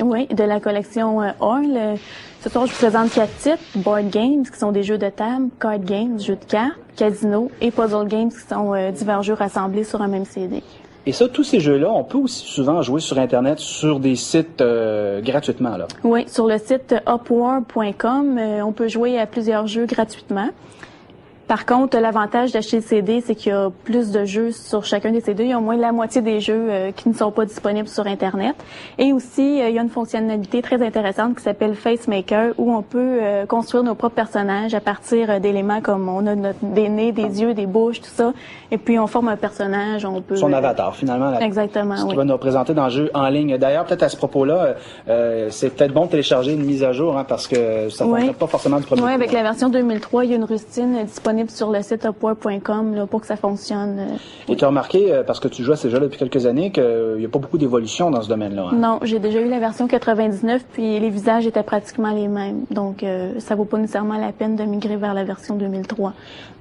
S9: Oui, de la collection Oil. Ce soir, je vous présente 4 titres. Board Games, qui sont des jeux de table, Card Games, jeux de cartes, Casino, et Puzzle Games, qui sont divers jeux rassemblés sur un même CD.
S1: Et ça, tous ces jeux-là, on peut aussi souvent jouer sur Internet, sur des sites gratuitement, là.
S9: Oui, sur le site upworld.com, on peut jouer à plusieurs jeux gratuitement. Par contre, l'avantage d'acheter le CD, c'est qu'il y a plus de jeux sur chacun des CD. Il y a au moins la moitié des jeux qui ne sont pas disponibles sur Internet. Et aussi, il y a une fonctionnalité très intéressante qui s'appelle FaceMaker, où on peut construire nos propres personnages à partir d'éléments comme on a des nez, des yeux, des bouches, tout ça. Et puis, on forme un personnage. On peut
S1: son avatar, finalement.
S9: Exactement,
S1: ce qui va nous représenter dans le jeu en ligne. D'ailleurs, peut-être à ce propos-là, c'est peut-être bon de télécharger une mise à jour, hein, parce que ça ne fonctionne pas forcément du premier coup.
S9: Oui, avec la version 2003, il y a une rustine disponible sur le site upworld.com pour que ça fonctionne.
S1: Et tu as remarqué, parce que tu joues à ces jeux-là depuis quelques années, qu'il n'y a pas beaucoup d'évolution dans ce domaine-là. Hein?
S9: Non, j'ai déjà eu la version 99, puis les visages étaient pratiquement les mêmes. Donc, ça vaut pas nécessairement la peine de migrer vers la version 2003.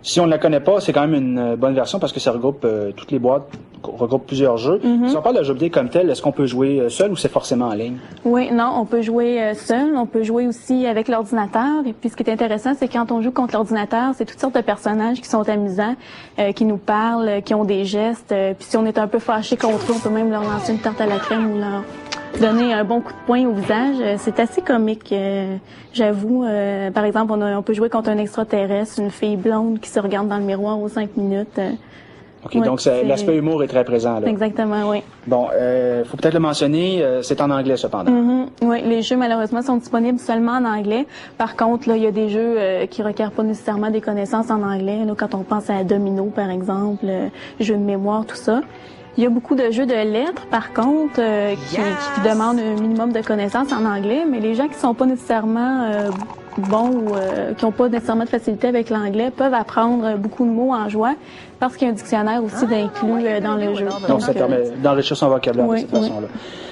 S1: Si on ne la connaît pas, c'est quand même une bonne version parce que ça regroupe toutes les boîtes, regroupe plusieurs jeux. Si on parle de jeu vidéo comme tel, est-ce qu'on peut jouer seul ou c'est forcément en ligne?
S9: Oui, non, on peut jouer seul, on peut jouer aussi avec l'ordinateur. Et puis, ce qui est intéressant, c'est quand on joue contre l'ordinateur, c'est toutes sortes de personnages qui sont amusants, qui nous parlent, qui ont des gestes. Puis si on est un peu fâché contre eux, on peut même leur lancer une tarte à la crème ou leur donner un bon coup de poing au visage. C'est assez comique, j'avoue. Par exemple, on peut jouer contre un extraterrestre, une fille blonde qui se regarde dans le miroir aux 5 minutes.
S1: OK, ouais, donc l'aspect humour est très présent, là.
S9: Exactement, oui.
S1: Bon, faut peut-être le mentionner, c'est en anglais, cependant.
S9: Oui, les jeux, malheureusement, sont disponibles seulement en anglais. Par contre, là, il y a des jeux qui requièrent pas nécessairement des connaissances en anglais. Là, quand on pense à Domino, par exemple, jeux de mémoire, tout ça. Il y a beaucoup de jeux de lettres, par contre, qui demandent un minimum de connaissances en anglais, mais les gens qui sont pas nécessairement bons ou qui n'ont pas nécessairement de facilité avec l'anglais peuvent apprendre beaucoup de mots en jouant. parce qu'il y a un dictionnaire aussi d'inclus dans le jeu.
S1: Donc ça permet d'enrichir son vocabulaire de cette façon-là.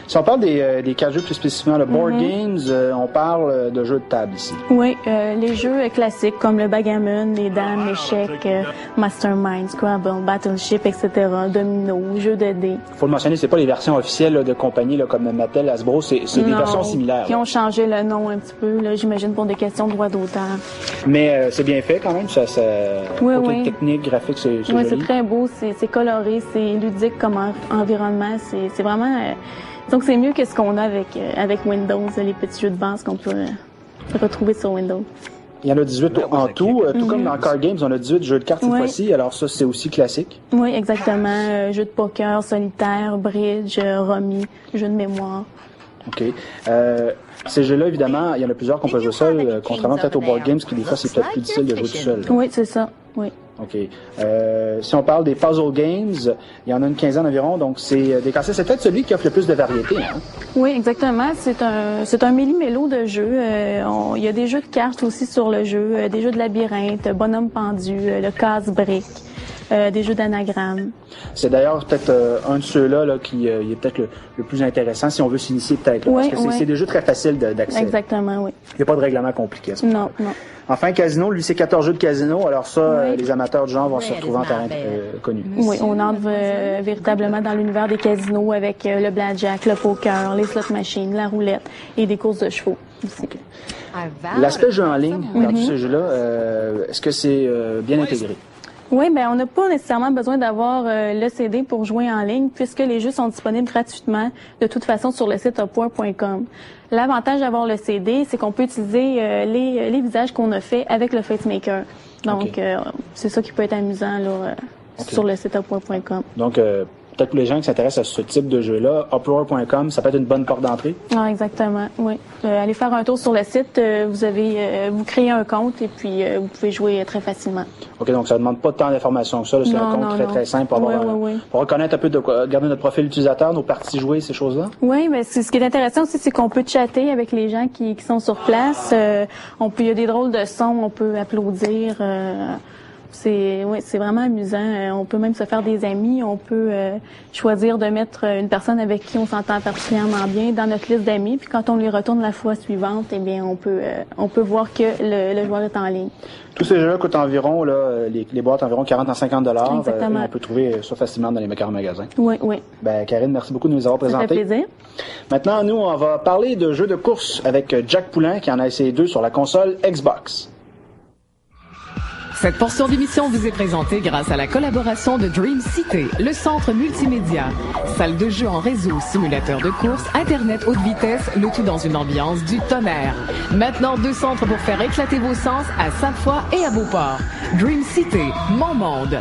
S1: Si on parle des 4 jeux plus spécifiquement, le Board Games, on parle de jeux de table ici.
S9: Oui, les jeux classiques comme le backgammon, les dames, l'échec, Mastermind, Scrabble, Battleship, etc., Domino, jeux de dés.
S1: Faut le mentionner, c'est pas les versions officielles là, de compagnies là, comme Mattel, Hasbro, c'est des versions similaires.
S9: Qui ont changé le nom un petit peu, là, j'imagine pour des questions de droit d'auteur.
S1: Mais c'est bien fait quand même, ça côté technique, graphique, c'est joli.
S9: Oui, c'est très beau, c'est coloré, c'est ludique comme environnement, c'est vraiment... donc c'est mieux que ce qu'on a avec Windows, les petits jeux de base qu'on peut retrouver sur Windows.
S1: Il y en a 18 en tout. Tout comme dans Card Games, on a 18 jeux de cartes cette fois-ci. Alors ça, c'est aussi classique.
S9: Oui, exactement. Jeux de poker, solitaire, bridge, rummy, jeux de mémoire.
S1: OK. Ces jeux-là, évidemment, il y en a plusieurs qu'on peut jouer seul, contrairement peut-être aux board games, qui des fois, c'est peut-être plus difficile de jouer tout seul.
S9: Oui, c'est ça. Oui.
S1: OK. Si on parle des puzzle games, il y en a une quinzaine environ, donc c'est des cassettes. C'est peut-être celui qui offre le plus de variété. Hein?
S9: Oui, exactement. C'est un méli-mélo de jeux. Il y a des jeux de cartes aussi sur le jeu, des jeux de labyrinthe, bonhomme pendu, le casse-brique. Des jeux d'anagramme. C'est d'ailleurs peut-être un de ceux-là là, qui est peut-être le plus intéressant si on veut s'initier peut-être. Parce que c'est des jeux très faciles d'accès. Exactement, oui. Il n'y a pas de règlement compliqué à ce moment-là. Non, non. Enfin, casino, lui, c'est 14 jeux de casino. Alors ça, les amateurs du genre vont se retrouver en terrain connu. Oui, on entre véritablement dans l'univers des casinos avec le blackjack, le poker, les slot machines, la roulette et des courses de chevaux. Okay. L'aspect jeu en ligne dans tous ces jeux-là, est-ce que c'est bien intégré? Oui, ben on n'a pas nécessairement besoin d'avoir le CD pour jouer en ligne puisque les jeux sont disponibles gratuitement de toute façon sur le site upward.com. L'avantage d'avoir le CD, c'est qu'on peut utiliser les visages qu'on a fait avec le FaceMaker. Donc, c'est ça qui peut être amusant là, sur le site upward.com. Donc, peut-être pour les gens qui s'intéressent à ce type de jeu-là, upward.com, ça peut être une bonne porte d'entrée? Ah, exactement, oui. Allez faire un tour sur le site, vous créez un compte et puis vous pouvez jouer très facilement. OK, donc ça ne demande pas tant d'informations que ça. C'est un compte très simple pour, pour reconnaître un peu garder notre profil utilisateur, nos parties jouées, ces choses-là? Oui, mais ce qui est intéressant aussi, c'est qu'on peut chatter avec les gens qui sont sur place. Il y a des drôles de sons, on peut applaudir. C'est vraiment amusant. On peut même se faire des amis. On peut choisir de mettre une personne avec qui on s'entend particulièrement bien dans notre liste d'amis. Puis quand on lui retourne la fois suivante, eh bien on peut voir que le joueur est en ligne. Tous ces jeux-là coûtent environ les boîtes environ 40 à 50 $. Exactement. On peut trouver ça facilement dans les meilleurs magasins. Oui, oui. Ben Karine, merci beaucoup de nous avoir présenté. Ça fait plaisir. Maintenant, nous, on va parler de jeux de course avec Jack Poulin qui en a essayé 2 sur la console Xbox.
S3: Cette portion d'émission vous est présentée grâce à la collaboration de Dream City, le centre multimédia. Salle de jeu en réseau, simulateur de course, Internet haute vitesse, le tout dans une ambiance du tonnerre. Maintenant, 2 centres pour faire éclater vos sens à Sainte-Foy et à Beauport. Dream City, mon monde.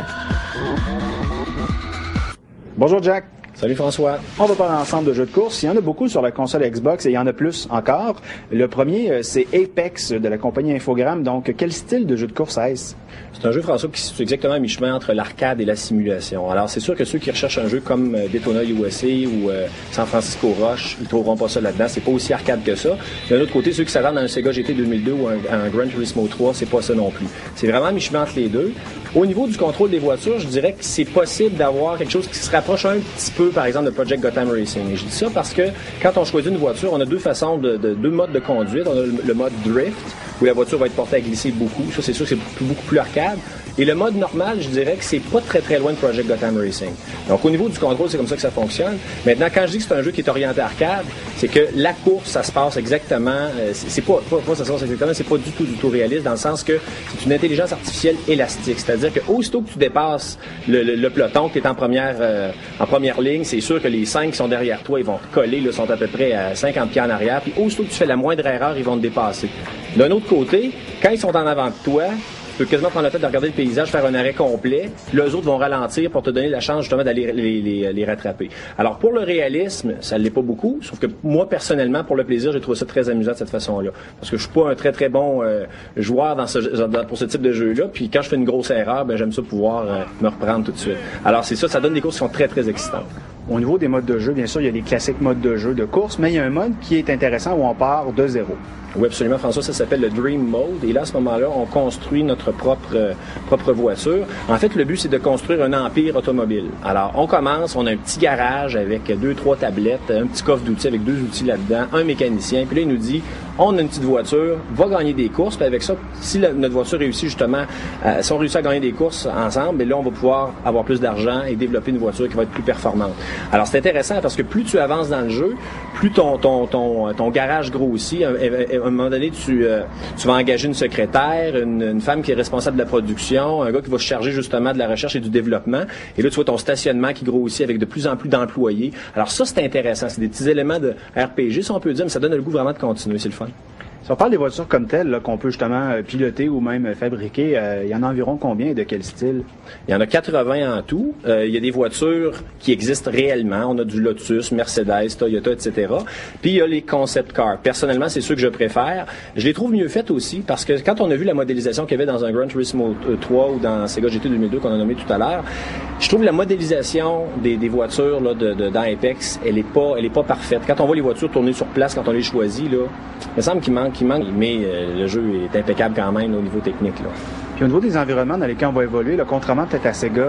S1: Bonjour Jack.
S10: Salut François.
S1: On va parler ensemble de jeux de course. Il y en a beaucoup sur la console Xbox et il y en a plus encore. Le premier, c'est Apex de la compagnie Infogrames. Donc, quel style de jeu de course est-ce?
S10: C'est un jeu, François, qui se situe exactement à mi-chemin entre l'arcade et la simulation. Alors, c'est sûr que ceux qui recherchent un jeu comme Daytona USA ou San Francisco Rush, ils trouveront pas ça là-dedans. C'est pas aussi arcade que ça. D'un autre côté, ceux qui s'attendent à un Sega GT 2002 ou un Gran Turismo 3, c'est pas ça non plus. C'est vraiment à mi-chemin entre les deux. Au niveau du contrôle des voitures, je dirais que c'est possible d'avoir quelque chose qui se rapproche un petit peu, par exemple, de Project Gotham Racing. Et je dis ça parce que quand on choisit une voiture, on a deux modes de conduite. On a le mode drift, où la voiture va être portée à glisser beaucoup. Ça, c'est sûr que c'est beaucoup plus arcade. Et le mode normal, je dirais que c'est pas très très loin de Project Gotham Racing. Donc au niveau du contrôle, c'est comme ça que ça fonctionne. Maintenant, quand je dis que c'est un jeu qui est orienté arcade, c'est que la course, ça se passe exactement, c'est pas ça se passe exactement, c'est pas du tout réaliste dans le sens que c'est une intelligence artificielle élastique. C'est-à-dire que aussitôt que tu dépasses le peloton, que tu es en première ligne, c'est sûr que les 5 qui sont derrière toi, ils vont te coller, là, sont à peu près à 50 pieds en arrière. Puis aussitôt que tu fais la moindre erreur, ils vont te dépasser. D'un autre côté, quand ils sont en avant de toi, tu peux quasiment prendre le temps de regarder le paysage, faire un arrêt complet. Là, eux autres vont ralentir pour te donner la chance justement d'aller les rattraper. Alors, pour le réalisme, ça ne l'est pas beaucoup. Sauf que moi, personnellement, pour le plaisir, j'ai trouvé ça très amusant de cette façon-là. Parce que je suis pas un très, très bon joueur pour ce type de jeu-là. Puis quand je fais une grosse erreur, ben j'aime ça pouvoir me reprendre tout de suite. Alors, c'est ça donne des courses qui sont très, très excitantes.
S1: Au niveau des modes de jeu, bien sûr, il y a les classiques modes de jeu de course, mais il y a un mode qui est intéressant où on part de zéro.
S10: Oui, absolument, François. Ça s'appelle le Dream Mode. Et là, à ce moment-là, on construit notre propre voiture. En fait, le but, c'est de construire un empire automobile. Alors, on commence, on a un petit garage avec 2-3 tablettes, un petit coffre d'outils avec 2 outils là-dedans, un mécanicien. Puis là, il nous dit, on a une petite voiture, va gagner des courses. Puis avec ça, si notre voiture réussit justement, si on réussit à gagner des courses ensemble, bien là, on va pouvoir avoir plus d'argent et développer une voiture qui va être plus performante. Alors, c'est intéressant parce que plus tu avances dans le jeu, plus ton garage grossit. À un moment donné, tu vas engager une secrétaire, une femme qui est responsable de la production, un gars qui va se charger justement de la recherche et du développement. Et là, tu vois ton stationnement qui grossit avec de plus en plus d'employés. Alors ça, c'est intéressant. C'est des petits éléments de RPG, si on peut dire, mais ça donne le goût vraiment de continuer. C'est le fun.
S1: Si on parle des voitures comme telles, là, qu'on peut justement piloter ou même fabriquer, il y en a environ combien et de quel style?
S10: Il y en a 80 en tout. Il y a des voitures qui existent réellement. On a du Lotus, Mercedes, Toyota, etc. Puis il y a les concept cars. Personnellement, c'est ceux que je préfère. Je les trouve mieux faites aussi parce que quand on a vu la modélisation qu'il y avait dans un Gran Turismo 3 ou dans Sega GT 2002 qu'on a nommé tout à l'heure, je trouve la modélisation des voitures là, dans Apex, elle est pas parfaite. Quand on voit les voitures tourner sur place, quand on les choisit, là, il me semble qu'il manque, mais le jeu est impeccable quand même au niveau technique, là.
S1: Puis au niveau des environnements dans lesquels on va évoluer, là, contrairement peut-être à Sega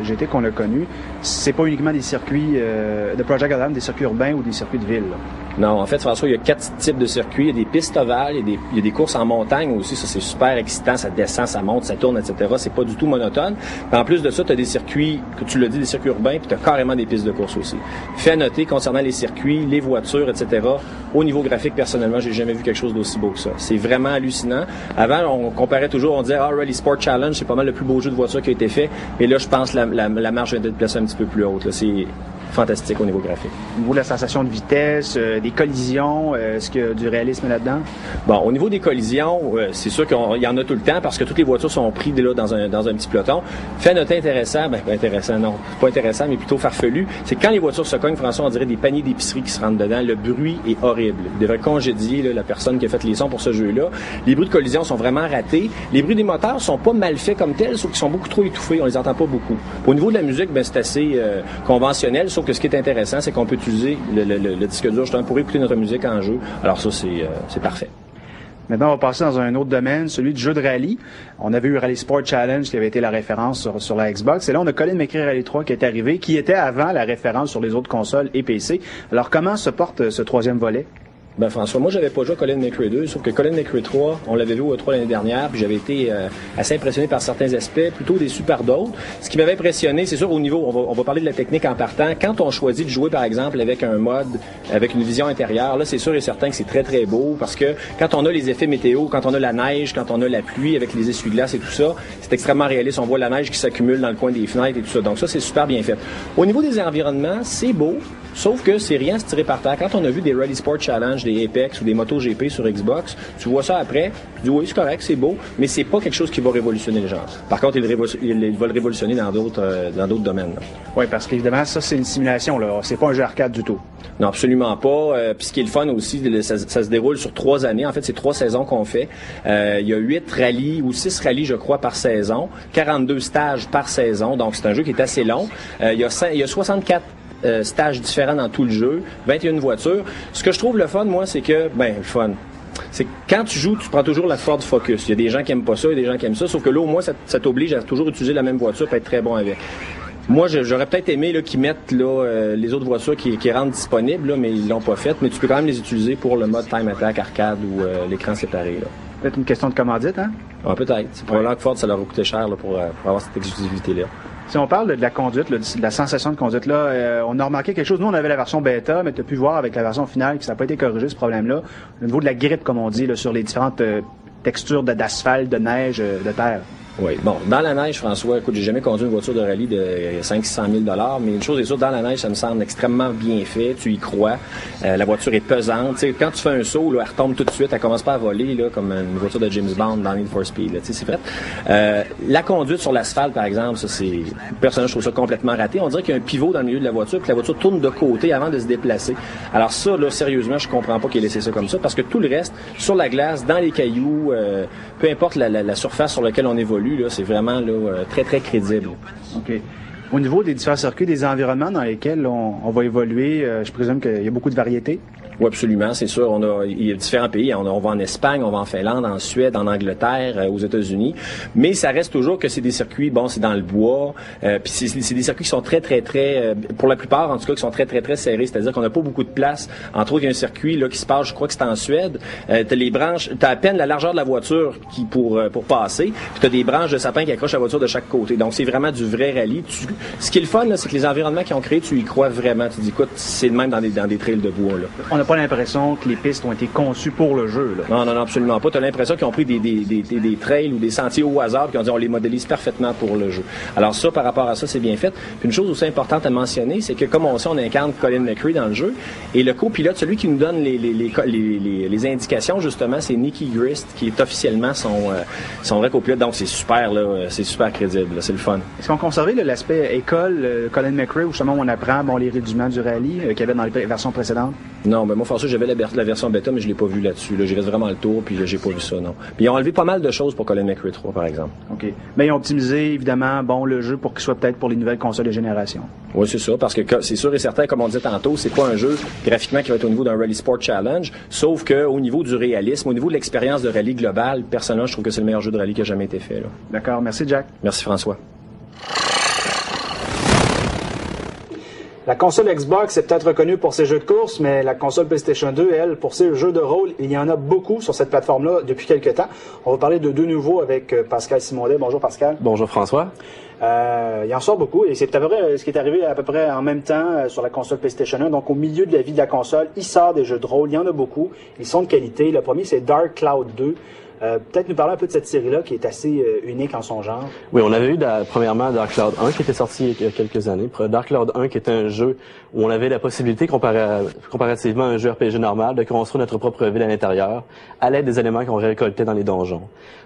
S1: GT qu'on a connu, c'est pas uniquement des circuits de Project Adam, des circuits urbains ou des circuits de ville, là.
S10: Non, en fait, François, il y a 4 types de circuits. Il y a des pistes ovales, il y a des courses en montagne aussi. Ça, c'est super excitant. Ça descend, ça monte, ça tourne, etc. C'est pas du tout monotone. Puis en plus de ça, tu as des circuits, que tu l'as dit, des circuits urbains, puis tu as carrément des pistes de course aussi. Fait à noter, concernant les circuits, les voitures, etc., au niveau graphique, personnellement, j'ai jamais vu quelque chose d'aussi beau que ça. C'est vraiment hallucinant. Avant, on comparait toujours, on disait, Rally Sport Challenge, c'est pas mal le plus beau jeu de voiture qui a été fait. Mais là, je pense que la marge vient d'être placée un petit peu plus haute, là. C'est fantastique au niveau graphique.
S1: Au niveau de la sensation de vitesse, des collisions, est-ce qu'il y a du réalisme là-dedans?
S10: Bon, au niveau des collisions, c'est sûr qu'il y en a tout le temps parce que toutes les voitures sont prises là dans un petit peloton. Fait noter intéressant, pas intéressant, mais plutôt farfelu, c'est que quand les voitures se cognent, François, on dirait des paniers d'épicerie qui se rentrent dedans. Le bruit est horrible. Il devrait congédier là, la personne qui a fait les sons pour ce jeu-là. Les bruits de collision sont vraiment ratés. Les bruits des moteurs sont pas mal faits comme tels, sauf qu'ils sont beaucoup trop étouffés. On les entend pas beaucoup. Au niveau de la musique, c'est assez conventionnel, sauf que ce qui est intéressant, c'est qu'on peut utiliser le disque dur justement pour écouter notre musique en jeu. Alors ça, c'est parfait.
S1: Maintenant, on va passer dans un autre domaine, celui du jeu de rallye. On avait eu Rally Sport Challenge qui avait été la référence sur la Xbox. Et là, on a Colin McRae Rally 3 qui est arrivé, qui était avant la référence sur les autres consoles et PC. Alors, comment se porte ce troisième volet?
S10: Ben François, moi j'avais pas joué à Colin McRae 2, sauf que Colin McRae 3, on l'avait vu au E3 l'année dernière, puis j'avais été assez impressionné par certains aspects, plutôt déçu par d'autres. Ce qui m'avait impressionné, c'est sûr au niveau, on va parler de la technique en partant, quand on choisit de jouer par exemple avec un mode, avec une vision intérieure, là c'est sûr et certain que c'est très très beau, parce que quand on a les effets météo, quand on a la neige, quand on a la pluie avec les essuie-glaces et tout ça, c'est extrêmement réaliste, on voit la neige qui s'accumule dans le coin des fenêtres et tout ça, donc ça c'est super bien fait. Au niveau des environnements, c'est beau, sauf que c'est rien à se tirer par terre. Quand on a vu des Rally Sport Challenge, des Apex ou des MotoGP sur Xbox, tu vois ça après, tu dis oui, c'est correct, c'est beau, mais c'est pas quelque chose qui va révolutionner le genre. Par contre, il va le révolutionner dans d'autres domaines.
S1: Oui, parce qu'évidemment, ça, c'est une simulation, là. C'est pas un jeu arcade du tout.
S10: Non, absolument pas. Puis ce qui est le fun aussi, ça se déroule sur 3 années. En fait, c'est 3 saisons qu'on fait. Il y a 8 rallyes ou 6 rallyes, je crois, par saison. 42 stages par saison. Donc, c'est un jeu qui est assez long. Il y a 64 stages différents dans tout le jeu, 21 voitures. Ce que je trouve le fun, moi, c'est que, le fun, c'est que quand tu joues, tu prends toujours la Ford Focus. Il y a des gens qui aiment pas ça, il y a des gens qui aiment ça, sauf que là, au moins, ça t'oblige à toujours utiliser la même voiture et être très bon avec. Moi, j'aurais peut-être aimé qu'ils mettent les autres voitures qui rendent disponibles, là, mais ils l'ont pas fait. Mais tu peux quand même les utiliser pour le mode Time Attack, arcade ou l'écran séparé. Là.
S1: Peut-être une question de commandite, hein?
S10: Ah, peut-être. C'est probablement que Ford, ça leur a coûté cher là, pour avoir cette exclusivité-là.
S1: Si on parle de la conduite, de la sensation de conduite, là, on a remarqué quelque chose. Nous, on avait la version bêta, mais tu as pu voir avec la version finale que ça n'a pas été corrigé, ce problème-là. Au niveau de la grippe, comme on dit, là, sur les différentes textures d'asphalte, de neige, de terre.
S10: Oui. Bon, dans la neige, François, écoute, j'ai jamais conduit une voiture de rallye de 500 000 $, mais une chose est sûre, dans la neige, ça me semble extrêmement bien fait. Tu y crois. La voiture est pesante. T'sais, quand tu fais un saut, là, elle retombe tout de suite. Elle commence pas à voler, là, comme une voiture de James Bond dans Need for Speed. Là, c'est vrai. La conduite sur l'asphalte, par exemple, ça, c'est, personnellement, je trouve ça complètement raté. On dirait qu'il y a un pivot dans le milieu de la voiture, puis la voiture tourne de côté avant de se déplacer. Alors ça, là, sérieusement, je comprends pas qu'il ait laissé ça comme ça, parce que tout le reste, sur la glace, dans les cailloux, peu importe la surface sur laquelle on évolue, là, c'est vraiment là, très, très crédible.
S1: OK. Au niveau des différents circuits, des environnements dans lesquels on va évoluer, je présume qu'il y a beaucoup de variétés.
S10: Oui, absolument, c'est sûr. Il y a différents pays. On va en Espagne, on va en Finlande, en Suède, en Angleterre, aux États-Unis. Mais ça reste toujours que c'est des circuits, bon, c'est dans le bois. Puis c'est des circuits qui sont très, pour la plupart, en tout cas, qui sont très, très serrés. C'est-à-dire qu'on n'a pas beaucoup de place. Entre autres, il y a un circuit là qui se passe, je crois que c'est en Suède. T'as les branches, t'as à peine la largeur de la voiture pour passer. Puis t'as des branches de sapin qui accrochent la voiture de chaque côté. Donc c'est vraiment du vrai rallye. Ce qui est le fun, là, c'est que les environnements qu'ils ont créés, tu y crois vraiment. Tu dis, écoute, c'est le même dans des trails de bois là.
S1: On n'a pas l'impression que les pistes ont été conçues pour le jeu, là.
S10: Non, absolument pas. Tu as l'impression qu'ils ont pris des trails ou des sentiers au hasard et qu'ils ont dit on les modélise parfaitement pour le jeu. Alors ça, par rapport à ça, c'est bien fait. Puis une chose aussi importante à mentionner, c'est que comme on sait, on incarne Colin McRae dans le jeu et le copilote, celui qui nous donne les indications, justement, c'est Nicky Grist, qui est officiellement son vrai copilote. Donc c'est super, là, c'est super crédible, là, c'est le fun.
S1: Est-ce qu'on conservait l'aspect école, Colin McRae, où justement on apprend les rudiments du rallye qu'il y avait dans les versions précédentes?
S10: Non, ben moi, François, j'avais la version bêta, mais je l'ai pas vu là-dessus. Là, j'ai fait vraiment le tour, puis j'ai pas vu ça, non. Puis ils ont enlevé pas mal de choses pour Colin McRae 3, par exemple.
S1: OK. Mais ils ont optimisé, évidemment, le jeu pour qu'il soit peut-être pour les nouvelles consoles de génération.
S10: Oui, c'est ça, parce que c'est sûr et certain, comme on disait tantôt, c'est pas un jeu graphiquement qui va être au niveau d'un Rally Sport Challenge, sauf que au niveau du réalisme, au niveau de l'expérience de rallye globale, personnellement, je trouve que c'est le meilleur jeu de rallye qui a jamais été fait, là.
S1: D'accord. Merci, Jack.
S10: Merci, François.
S1: La console Xbox est peut-être reconnue pour ses jeux de course, mais la console PlayStation 2, elle, pour ses jeux de rôle, il y en a beaucoup sur cette plateforme-là depuis quelques temps. On va parler de deux nouveaux avec Pascal Simondet. Bonjour Pascal.
S11: Bonjour François.
S1: Il en sort beaucoup et c'est à peu près ce qui est arrivé à peu près en même temps sur la console PlayStation 1. Donc au milieu de la vie de la console, il sort des jeux de rôle, il y en a beaucoup. Ils sont de qualité. Le premier, c'est Dark Cloud 2. Peut-être nous parler un peu de cette série-là qui est assez unique en son genre.
S11: Oui, on avait eu premièrement Dark Cloud 1 qui était sorti il y a quelques années. Dark Cloud 1 qui était un jeu où on avait la possibilité, comparativement à un jeu RPG normal, de construire notre propre ville à l'intérieur à l'aide des éléments qu'on récoltait dans les donjons.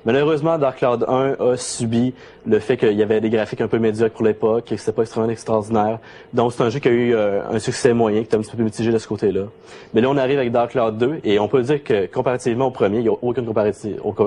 S11: Malheureusement, Dark Cloud 1 a subi le fait qu'il y avait des graphiques un peu médiocres pour l'époque et que c'était pas extrêmement extraordinaire. Donc c'est un jeu qui a eu un succès moyen, qui est un petit peu mitigé de ce côté-là. Mais là, on arrive avec Dark Cloud 2 et on peut dire que comparativement au premier, il n'y a aucune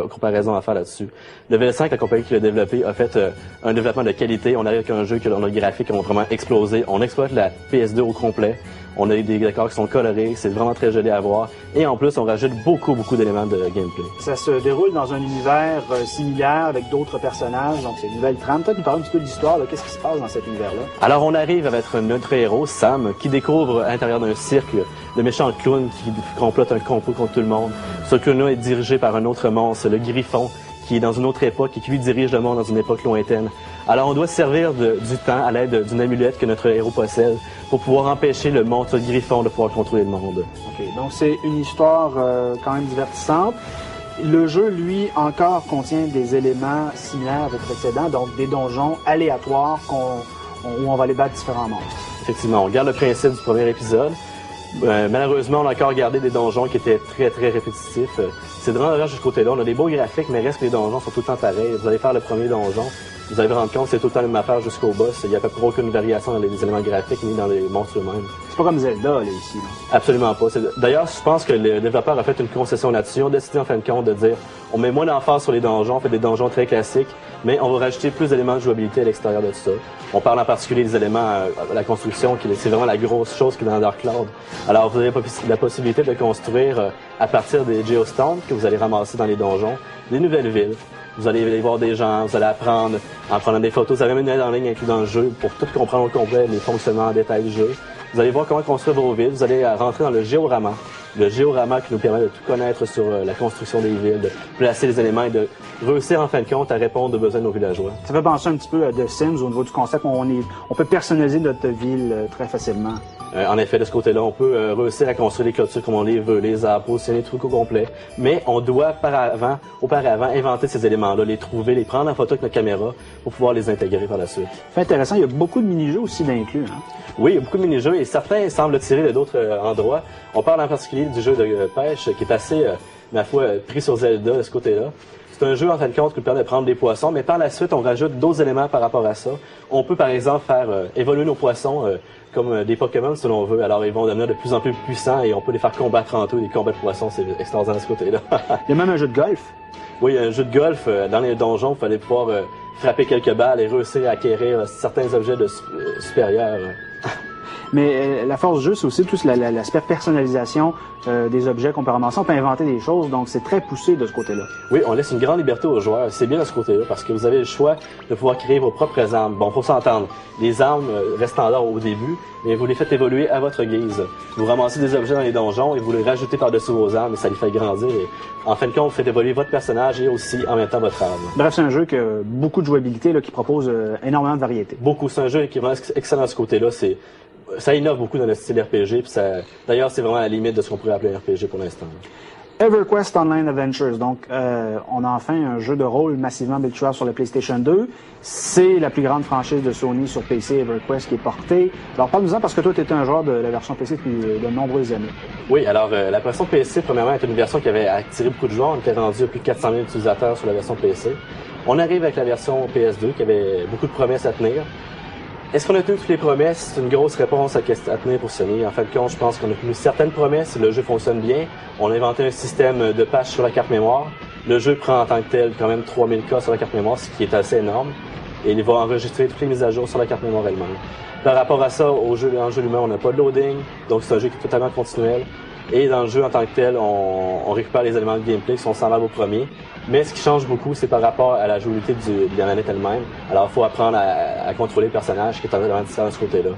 S11: comparaison à faire là-dessus. Level 5, la compagnie qui l'a développé, a fait un développement de qualité. On arrive avec un jeu que nos graphiques ont vraiment explosé. On exploite la PS2 au complet. On a eu des décors qui sont colorés. C'est vraiment très joli à voir. Et en plus, on rajoute beaucoup d'éléments de gameplay.
S1: Ça se déroule dans un univers similaire avec d'autres personnages. Donc, c'est une nouvelle trame. Peut-être nous parler un petit peu de l'histoire. Qu'est-ce qui se passe dans cet univers-là?
S11: Alors, on arrive avec notre héros, Sam, qui découvre à l'intérieur d'un cirque le méchant clown qui complote un complot contre tout le monde. Ce clown-là est dirigé par un autre monstre, le Griffon, qui est dans une autre époque et qui lui dirige le monde dans une époque lointaine. Alors on doit se servir du temps à l'aide d'une amulette que notre héros possède pour pouvoir empêcher le monstre Griffon de pouvoir contrôler le monde.
S1: OK, donc c'est une histoire quand même divertissante. Le jeu, lui, encore contient des éléments similaires avec le précédent, donc des donjons aléatoires où on va aller battre différents monstres.
S11: Effectivement, on garde le principe du premier épisode. Malheureusement, on a encore gardé des donjons qui étaient très répétitifs. C'est vraiment dommage de ce côté-là. On a des beaux graphiques, mais reste que les donjons sont tout le temps pareils. Vous allez faire le premier donjon, vous allez vous rendre compte que c'est tout le temps la même affaire jusqu'au boss. Il n'y a à peu près aucune variation dans les éléments graphiques ni dans les monstres eux-mêmes.
S1: C'est pas comme Zelda, là, ici. Là.
S11: Absolument pas. D'ailleurs, je pense que le développeur a fait une concession là-dessus. On a décidé en fin de compte de dire, on met moins d'emphase sur les donjons, on fait des donjons très classiques, mais on va rajouter plus d'éléments de jouabilité à l'extérieur de tout ça. On parle en particulier des éléments, la construction, c'est vraiment la grosse chose qui est dans Dark Cloud. Alors, vous avez la possibilité de construire, à partir des Geostones que vous allez ramasser dans les donjons, des nouvelles villes. Vous allez aller voir des gens, vous allez apprendre en prenant des photos. Vous avez même une aide en ligne inclue dans le jeu pour tout comprendre au complet, les fonctionnements en détail du jeu. Vous allez voir comment construire vos villes. Vous allez rentrer dans le géorama. Le géorama qui nous permet de tout connaître sur la construction des villes, de placer les éléments et de réussir en fin de compte à répondre aux besoins de nos villageois.
S1: Ça fait penser un petit peu à The Sims au niveau du concept. On peut personnaliser notre ville très facilement.
S11: En effet, de ce côté-là, on peut réussir à construire les clôtures comme on les veut, les arbres, positionner tout au complet. Mais on doit auparavant inventer ces éléments-là, les trouver, les prendre en photo avec notre caméra pour pouvoir les intégrer par la suite.
S1: C'est intéressant. Il y a beaucoup de mini-jeux aussi d'inclus. Hein?
S11: Oui, il y a beaucoup de mini-jeux et certains semblent tirer de d'autres endroits. On parle en particulier du jeu de pêche qui est assez, ma foi, pris sur Zelda de ce côté-là. C'est un jeu, en fin de compte, qui nous permet de prendre des poissons, mais par la suite, on rajoute d'autres éléments par rapport à ça. On peut, par exemple, faire évoluer nos poissons comme des Pokémon, si l'on veut. Alors, ils vont devenir de plus en plus puissants et on peut les faire combattre entre eux. Des combats de poissons, c'est extraordinaire de ce côté-là.
S1: Il y a même un jeu de golf.
S11: Oui, un jeu de golf. Dans les donjons, il fallait pouvoir frapper quelques balles et réussir à acquérir certains objets supérieurs.
S1: Mais la force du jeu, c'est aussi tout l'aspect personnalisation des objets qu'on peut ramasser. On peut inventer des choses, donc c'est très poussé de ce côté-là.
S11: Oui, on laisse une grande liberté aux joueurs. C'est bien de ce côté-là parce que vous avez le choix de pouvoir créer vos propres armes. Bon, faut s'entendre. Les armes restent standards au début, mais vous les faites évoluer à votre guise. Vous ramassez des objets dans les donjons et vous les rajoutez par-dessus vos armes et ça les fait grandir. Et en fin de compte, vous faites évoluer votre personnage et aussi en même temps votre arme.
S1: Bref, c'est un jeu qui a beaucoup de jouabilité, là, qui propose énormément de variété.
S11: Beaucoup. C'est un jeu qui est vraiment excellent de ce côté-là. Ça innove beaucoup dans le style RPG, puis d'ailleurs, c'est vraiment à la limite de ce qu'on pourrait appeler un RPG pour l'instant.
S1: EverQuest Online Adventures. Donc, on a enfin un jeu de rôle massivement habituel sur le PlayStation 2. C'est la plus grande franchise de Sony sur PC, EverQuest, qui est portée. Alors, parle-nous-en, parce que toi, tu étais un joueur de la version PC depuis de nombreuses années.
S11: Oui, alors, la version PC, premièrement, est une version qui avait attiré beaucoup de joueurs. On était rendu à plus de 400 000 utilisateurs sur la version PC. On arrive avec la version PS2, qui avait beaucoup de promesses à tenir. Est-ce qu'on a tenu toutes les promesses? C'est une grosse réponse à tenir pour Sony. En fin de compte, je pense qu'on a tenu certaines promesses. Le jeu fonctionne bien. On a inventé un système de patch sur la carte mémoire. Le jeu prend en tant que tel quand même 3000K sur la carte mémoire, ce qui est assez énorme. Et il va enregistrer toutes les mises à jour sur la carte mémoire elle-même. Par rapport à ça, en jeu lui-même, on n'a pas de loading. Donc c'est un jeu qui est totalement continuel. Et dans le jeu en tant que tel, on récupère les éléments de gameplay qui sont semblables au premier. Mais ce qui change beaucoup, c'est par rapport à la jouabilité de la manette elle-même. Alors, il faut apprendre à contrôler le personnage, qui est totalement différent de ce côté-là.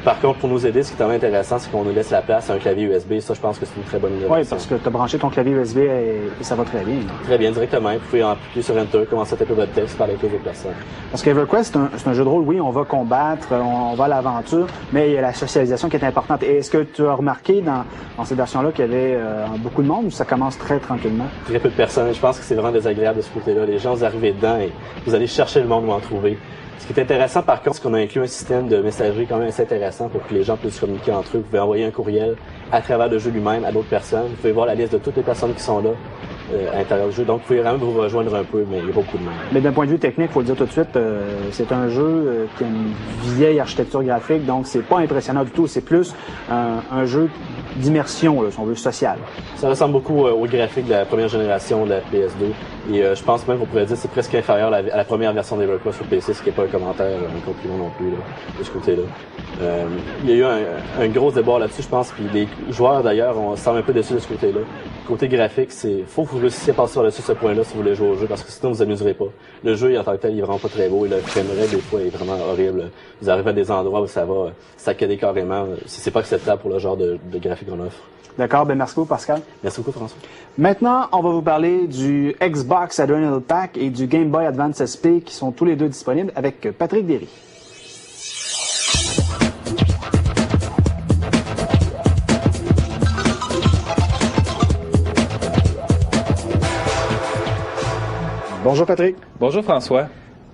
S11: Par contre, pour nous aider, ce qui est vraiment intéressant, c'est qu'on nous laisse la place à un clavier USB. Ça, je pense que c'est une très bonne innovation.
S1: Oui, parce que tu as branché ton clavier USB et ça va très bien.
S11: Très bien, directement. Vous pouvez appuyer sur Enter, commencer à taper votre texte, parler avec les autres personnes.
S1: Parce qu'EverQuest, c'est un jeu de rôle, oui, on va combattre, on va à l'aventure, mais il y a la socialisation qui est importante. Et est-ce que tu as remarqué dans cette version-là qu'il y avait beaucoup de monde ou ça commence très tranquillement?
S11: Très peu de personnes. Je pense que c'est vraiment désagréable de ce côté-là. Les gens, vous arrivez dedans et vous allez chercher le monde où en trouver. Ce qui est intéressant, par contre, c'est qu'on a inclus un système de messagerie quand même assez intéressant pour que les gens puissent communiquer entre eux. Vous pouvez envoyer un courriel à travers le jeu lui-même à d'autres personnes. Vous pouvez voir la liste de toutes les personnes qui sont là à l'intérieur du jeu. Donc, vous pouvez vraiment vous rejoindre un peu, mais il y a beaucoup de monde. Mais
S1: d'un point de vue technique, il faut le dire tout de suite, c'est un jeu qui a une vieille architecture graphique, donc c'est pas impressionnant du tout. C'est plus un jeu d'immersion, si on veut, social.
S11: Ça ressemble beaucoup au graphique de la première génération de la PS2. Et je pense même qu'on pourrait dire que c'est presque inférieur à la première version d'EverQuest sur PC, ce qui n'est pas un commentaire, un compliment non plus, là, de ce côté-là. Il y a eu un gros débat là-dessus, je pense, puis les joueurs, d'ailleurs, on semble un peu déçus de ce côté-là. Côté graphique, faut que vous réussissiez à passer par-dessus ce point-là si vous voulez jouer au jeu, parce que sinon vous amuserez pas. Le jeu, en tant que tel, il est vraiment pas très beau, et le framerate, des fois, est vraiment horrible. Vous arrivez à des endroits où ça va saccader carrément. C'est pas acceptable pour le genre de graphique qu'on offre.
S1: D'accord, merci beaucoup Pascal.
S11: Merci beaucoup François.
S1: Maintenant, on va vous parler du Xbox Adrenaline Pack et du Game Boy Advance SP qui sont tous les deux disponibles avec Patrick Derry. Bonjour Patrick.
S12: Bonjour François.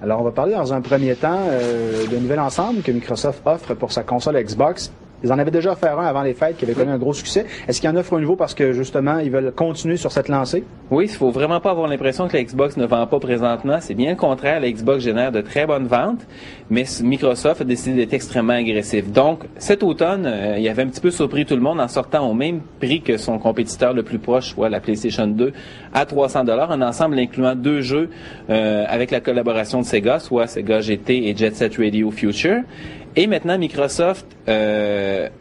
S1: Alors on va parler dans un premier temps d'un nouvel ensemble que Microsoft offre pour sa console Xbox. Ils en avaient déjà offert un avant les fêtes qui avait connu un gros succès. Est-ce qu'ils en offrent un nouveau parce que justement ils veulent continuer sur cette lancée?
S12: Oui, il faut vraiment pas avoir l'impression que la Xbox ne vend pas présentement. C'est bien le contraire. La Xbox génère de très bonnes ventes, mais Microsoft a décidé d'être extrêmement agressif. Donc cet automne, il avait un petit peu surpris tout le monde en sortant au même prix que son compétiteur le plus proche, soit la PlayStation 2, à $300, un ensemble incluant 2 jeux avec la collaboration de Sega, soit Sega GT et Jet Set Radio Future. Et maintenant, Microsoft,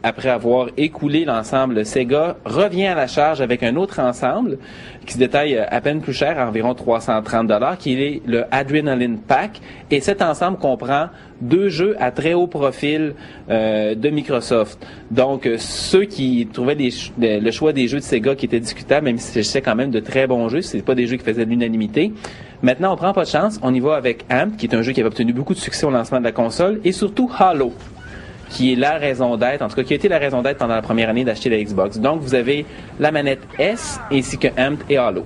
S12: après avoir écoulé l'ensemble Sega, revient à la charge avec un autre ensemble qui se détaille à peine plus cher, à environ $330, qui est le Adrenaline Pack. Et cet ensemble comprend 2 jeux à très haut profil de Microsoft. Donc, ceux qui trouvaient le choix des jeux de Sega qui était discutable, même si c'est quand même de très bons jeux, c'est pas des jeux qui faisaient de l'unanimité. Maintenant, on prend pas de chance. On y va avec Amp, qui est un jeu qui avait obtenu beaucoup de succès au lancement de la console, et surtout Halo, qui est la raison d'être, en tout cas qui a été la raison d'être pendant la première année d'acheter la Xbox. Donc, vous avez la manette S ainsi que Amp et Halo.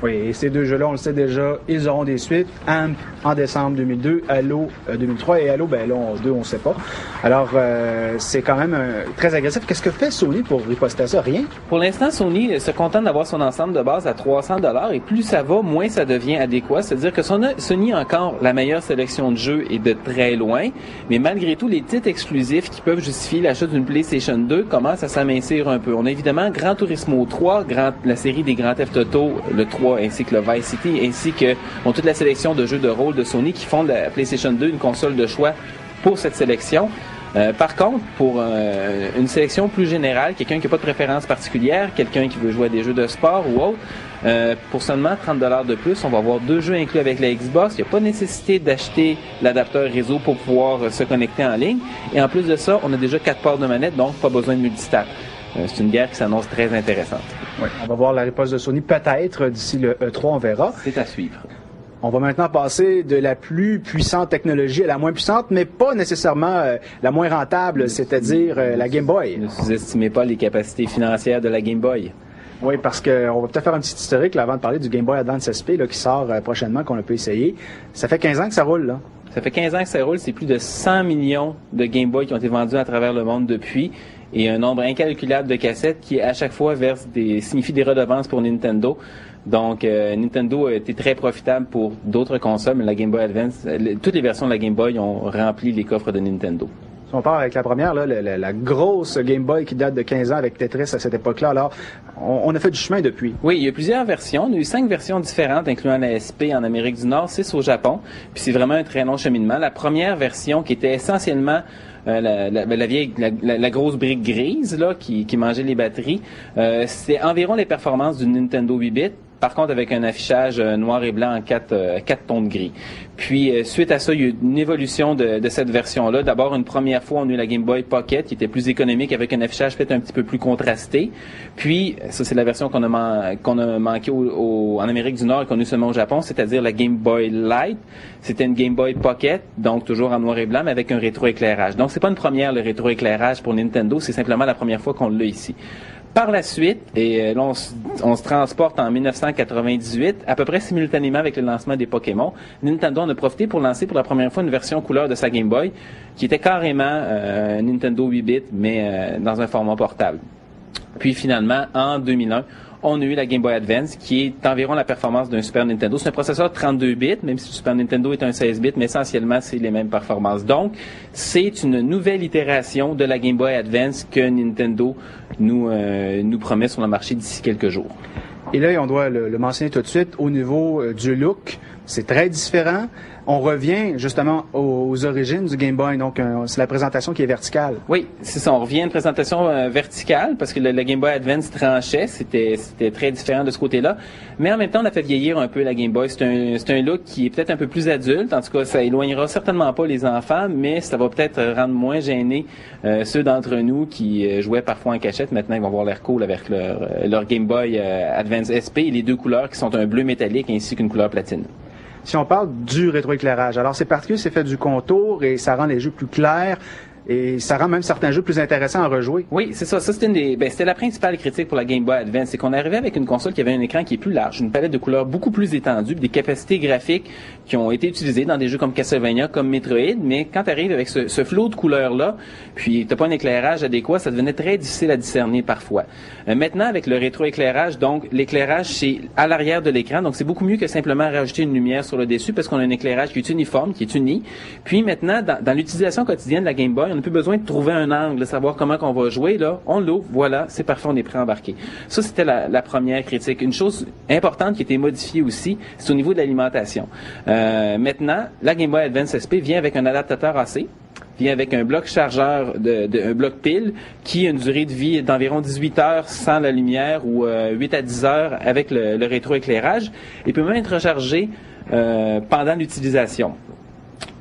S1: Oui, et ces 2 jeux-là, on le sait déjà, ils auront des suites. Amp en décembre 2002, Halo 2003 et Halo, ben là, on ne sait pas. Alors, c'est quand même très agressif. Qu'est-ce que fait Sony pour riposter à ça? Rien?
S12: Pour l'instant, Sony se contente d'avoir son ensemble de base à $300 et plus ça va, moins ça devient adéquat. C'est-à-dire que Sony a encore la meilleure sélection de jeux et de très loin, mais malgré tout, les titres exclusifs qui peuvent justifier l'achat d'une PlayStation 2 commencent à s'amincir un peu. On a évidemment Gran Turismo 3, la série des Grand Theft Auto, le 3 3 ainsi que le Vice City, ainsi que toute la sélection de jeux de rôle de Sony qui font de la PlayStation 2 une console de choix pour cette sélection. Par contre, pour une sélection plus générale, quelqu'un qui n'a pas de préférence particulière, quelqu'un qui veut jouer à des jeux de sport ou autre, pour seulement 30$ de plus, on va avoir 2 jeux inclus avec la Xbox. Il n'y a pas nécessité d'acheter l'adapteur réseau pour pouvoir se connecter en ligne. Et en plus de ça, on a déjà 4 ports de manette, donc pas besoin de multitap. C'est une guerre qui s'annonce très intéressante.
S1: Oui, on va voir la riposte de Sony peut-être d'ici le E3, on verra.
S12: C'est à suivre.
S1: On va maintenant passer de la plus puissante technologie à la moins puissante, mais pas nécessairement la moins rentable, c'est-à-dire la Game Boy.
S12: Ne sous-estimez pas les capacités financières de la Game Boy.
S1: Oui, parce qu'on va peut-être faire un petit historique là, avant de parler du Game Boy Advance SP là, qui sort prochainement, qu'on a pu essayer. Ça fait 15 ans que ça roule, là.
S12: Ça fait 15 ans que ça roule. C'est plus de 100 millions de Game Boy qui ont été vendus à travers le monde depuis. Et un nombre incalculable de cassettes qui, à chaque fois, signifie des redevances pour Nintendo. Donc, Nintendo a été très profitable pour d'autres consoles, mais la Game Boy Advance, toutes les versions de la Game Boy ont rempli les coffres de Nintendo.
S1: Si on part avec la première, là, la grosse Game Boy qui date de 15 ans avec Tetris à cette époque-là, alors on a fait du chemin depuis.
S12: Oui, il y a plusieurs versions. On a eu 5 versions différentes, incluant la SP en Amérique du Nord, 6 au Japon. Puis c'est vraiment un très long cheminement. La première version, qui était essentiellement la grosse brique grise là qui mangeait les batteries, c'est environ les performances d'une Nintendo 8-bit. Par contre, avec un affichage noir et blanc en 4 tons de gris. Puis, suite à ça, il y a eu une évolution de cette version-là. D'abord, une première fois, on a eu la Game Boy Pocket, qui était plus économique, avec un affichage peut-être un petit peu plus contrasté. Puis, ça, c'est la version qu'on a manqué en Amérique du Nord et qu'on a eu seulement au Japon, c'est-à-dire la Game Boy Light. C'était une Game Boy Pocket, donc toujours en noir et blanc, mais avec un rétroéclairage. Donc, c'est pas une première, le rétroéclairage pour Nintendo, c'est simplement la première fois qu'on l'a ici. Par la suite, et là on se transporte en 1998, à peu près simultanément avec le lancement des Pokémon, Nintendo en a profité pour lancer pour la première fois une version couleur de sa Game Boy, qui était carrément Nintendo 8-bit, mais dans un format portable. Puis finalement, en 2001, on a eu la Game Boy Advance, qui est environ la performance d'un Super Nintendo. C'est un processeur 32 bits, même si le Super Nintendo est un 16 bits, mais essentiellement, c'est les mêmes performances. Donc, c'est une nouvelle itération de la Game Boy Advance que Nintendo nous promet sur le marché d'ici quelques jours.
S1: Et là, on doit le mentionner tout de suite, au niveau du look, c'est très différent. On revient justement aux origines du Game Boy, donc c'est la présentation qui est verticale.
S12: Oui, c'est ça, on revient à une présentation verticale, parce que la Game Boy Advance tranchait, c'était très différent de ce côté-là, mais en même temps, on a fait vieillir un peu la Game Boy. C'est un look qui est peut-être un peu plus adulte, en tout cas, ça éloignera certainement pas les enfants, mais ça va peut-être rendre moins gênés ceux d'entre nous qui jouaient parfois en cachette. Maintenant, ils vont avoir l'air cool avec leur Game Boy Advance SP et les 2 couleurs qui sont un bleu métallique ainsi qu'une couleur platine.
S1: Si on parle du rétroéclairage, alors c'est particulier, c'est fait du contour et ça rend les jeux plus clairs. Et ça rend même certains jeux plus intéressants à rejouer.
S12: Oui, c'est ça. Ça, c'était la principale critique pour la Game Boy Advance. C'est qu'on arrivait avec une console qui avait un écran qui est plus large, une palette de couleurs beaucoup plus étendue, des capacités graphiques qui ont été utilisées dans des jeux comme Castlevania, comme Metroid. Mais quand tu arrives avec ce flot de couleurs-là, puis t'as pas un éclairage adéquat, ça devenait très difficile à discerner parfois. Maintenant, avec le rétroéclairage, donc l'éclairage, c'est à l'arrière de l'écran. Donc, c'est beaucoup mieux que simplement rajouter une lumière sur le dessus parce qu'on a un éclairage qui est uniforme, qui est uni. Puis maintenant, dans l'utilisation quotidienne de la Game Boy, on n'a plus besoin de trouver un angle, de savoir comment qu'on va jouer. Là, on l'ouvre, voilà, c'est parfait, on est prêt à embarquer. Ça, c'était la première critique. Une chose importante qui a été modifiée aussi, c'est au niveau de l'alimentation. Maintenant, la Game Boy Advance SP vient avec un adaptateur AC, vient avec un bloc chargeur, un bloc pile, qui a une durée de vie d'environ 18 heures sans la lumière ou 8 à 10 heures avec le rétroéclairage, et peut même être rechargé pendant l'utilisation.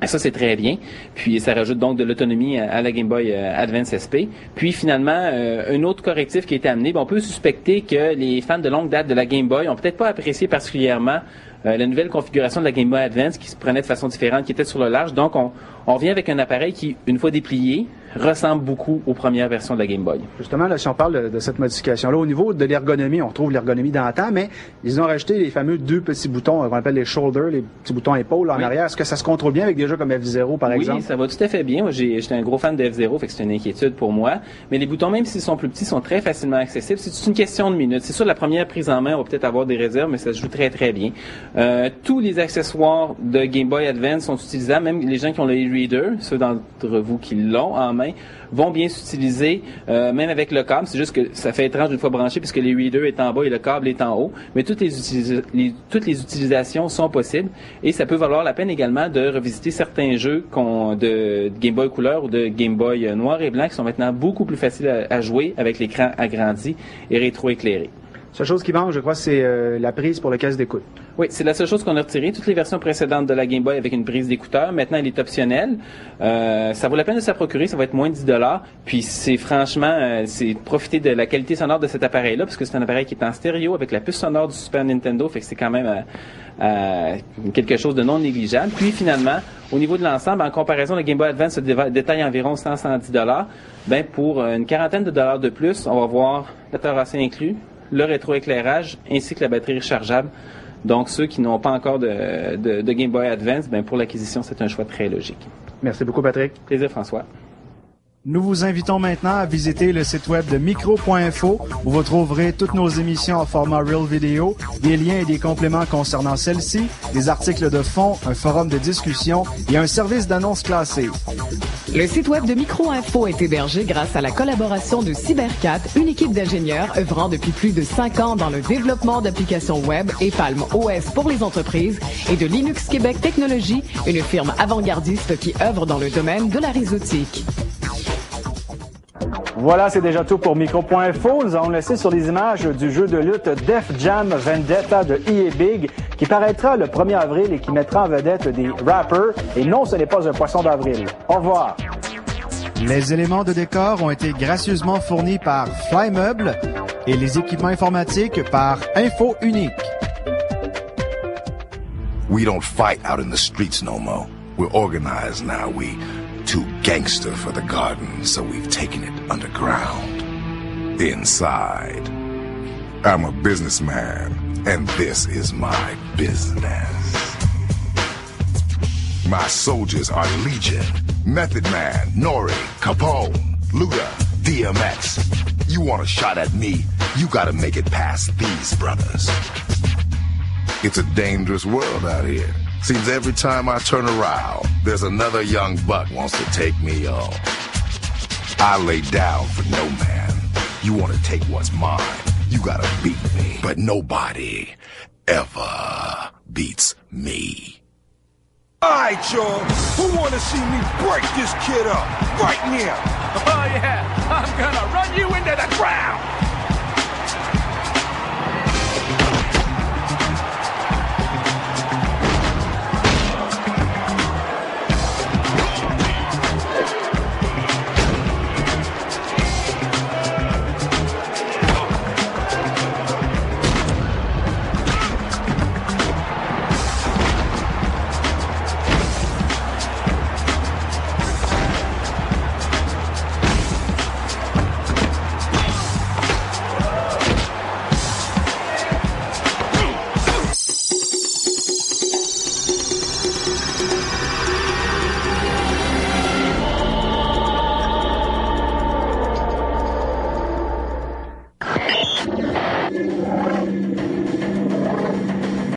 S12: Et ça, c'est très bien. Puis, ça rajoute donc de l'autonomie à la Game Boy Advance SP. Puis, finalement, un autre correctif qui a été amené, on peut suspecter que les fans de longue date de la Game Boy ont peut-être pas apprécié particulièrement la nouvelle configuration de la Game Boy Advance qui se prenait de façon différente, qui était sur le large. Donc, on revient avec un appareil qui, une fois déplié, ressemble beaucoup aux premières versions de la Game Boy.
S1: Justement, là, si on parle de cette modification-là, au niveau de l'ergonomie, on retrouve l'ergonomie d'antan, mais ils ont rajouté les fameux 2 petits boutons qu'on appelle les shoulders, les petits boutons épaules en arrière. Est-ce que ça se contrôle bien avec des jeux comme F-Zero, par exemple?
S12: Oui, ça va tout à fait bien. Moi, j'étais un gros fan de F-Zero, fait que c'est une inquiétude pour moi. Mais les boutons, même s'ils sont plus petits, sont très facilement accessibles. C'est une question de minutes. C'est sûr, la première prise en main, on va peut-être avoir des réserves, mais ça se joue très, très bien. Tous les accessoires de Game Boy Advance sont utilisables, même les gens qui ont le e-reader, ceux d'entre vous qui l'ont en main, main, vont bien s'utiliser, même avec le câble. C'est juste que ça fait étrange une fois branché puisque les readers est en bas et le câble est en haut. Mais toutes les utilisations sont possibles et ça peut valoir la peine également de revisiter certains jeux de Game Boy couleur ou de Game Boy noir et blanc qui sont maintenant beaucoup plus faciles à jouer avec l'écran agrandi et rétroéclairé.
S1: La seule chose qui manque, je crois, c'est la prise pour le casque d'écoute.
S12: Oui, c'est la seule chose qu'on a retirée. Toutes les versions précédentes de la Game Boy avec une prise d'écouteur, maintenant elle est optionnelle. Ça vaut la peine de se la procurer, ça va être moins de $10. Puis c'est franchement, c'est profiter de la qualité sonore de cet appareil-là, parce que c'est un appareil qui est en stéréo avec la puce sonore du Super Nintendo, fait que c'est quand même quelque chose de non négligeable. Puis finalement, au niveau de l'ensemble, en comparaison, la Game Boy Advance se détaille environ $100-110. Ben pour une quarantaine de dollars de plus, on va voir la terrasse inclus, le rétroéclairage ainsi que la batterie rechargeable. Donc, ceux qui n'ont pas encore de Game Boy Advance, ben pour l'acquisition, c'est un choix très logique.
S1: Merci beaucoup, Patrick.
S12: Plaisir, François.
S8: Nous vous invitons maintenant à visiter le site web de micro.info où vous trouverez toutes nos émissions en format Real Video, des liens et des compléments concernant celles-ci, des articles de fond, un forum de discussion et un service d'annonce classé.
S3: Le site web de Micro-Info est hébergé grâce à la collaboration de Cybercat, une équipe d'ingénieurs œuvrant depuis plus de 5 ans dans le développement d'applications web et Palm OS pour les entreprises, et de Linux Québec Technologies, une firme avant-gardiste qui œuvre dans le domaine de la réseautique.
S1: Voilà, c'est déjà tout pour Micro.info. Nous allons laisser sur les images du jeu de lutte Def Jam Vendetta de EA Big qui paraîtra le 1er avril et qui mettra en vedette des rappers. Et non, ce n'est pas un poisson d'avril. Au revoir.
S8: Les éléments de décor ont été gracieusement fournis par Fly Meubles et les équipements informatiques par Info Unique.
S13: We don't fight out in the streets no more. We're organized now. We too gangster for the garden, so we've taken it underground. Inside. I'm a businessman, and this is my business. My soldiers are Legion, Method Man, Nori, Capone, Luda, DMX. You want a shot at me, you gotta make it past these brothers. It's a dangerous world out here. Seems every time I turn around, there's another young buck wants to take me on. I lay down for no man. You want to take what's mine, you gotta beat me. But nobody ever beats me.
S6: Alright, y'all. Who wanna see me break this kid up? Right now. Oh, yeah. I'm gonna run you into the ground.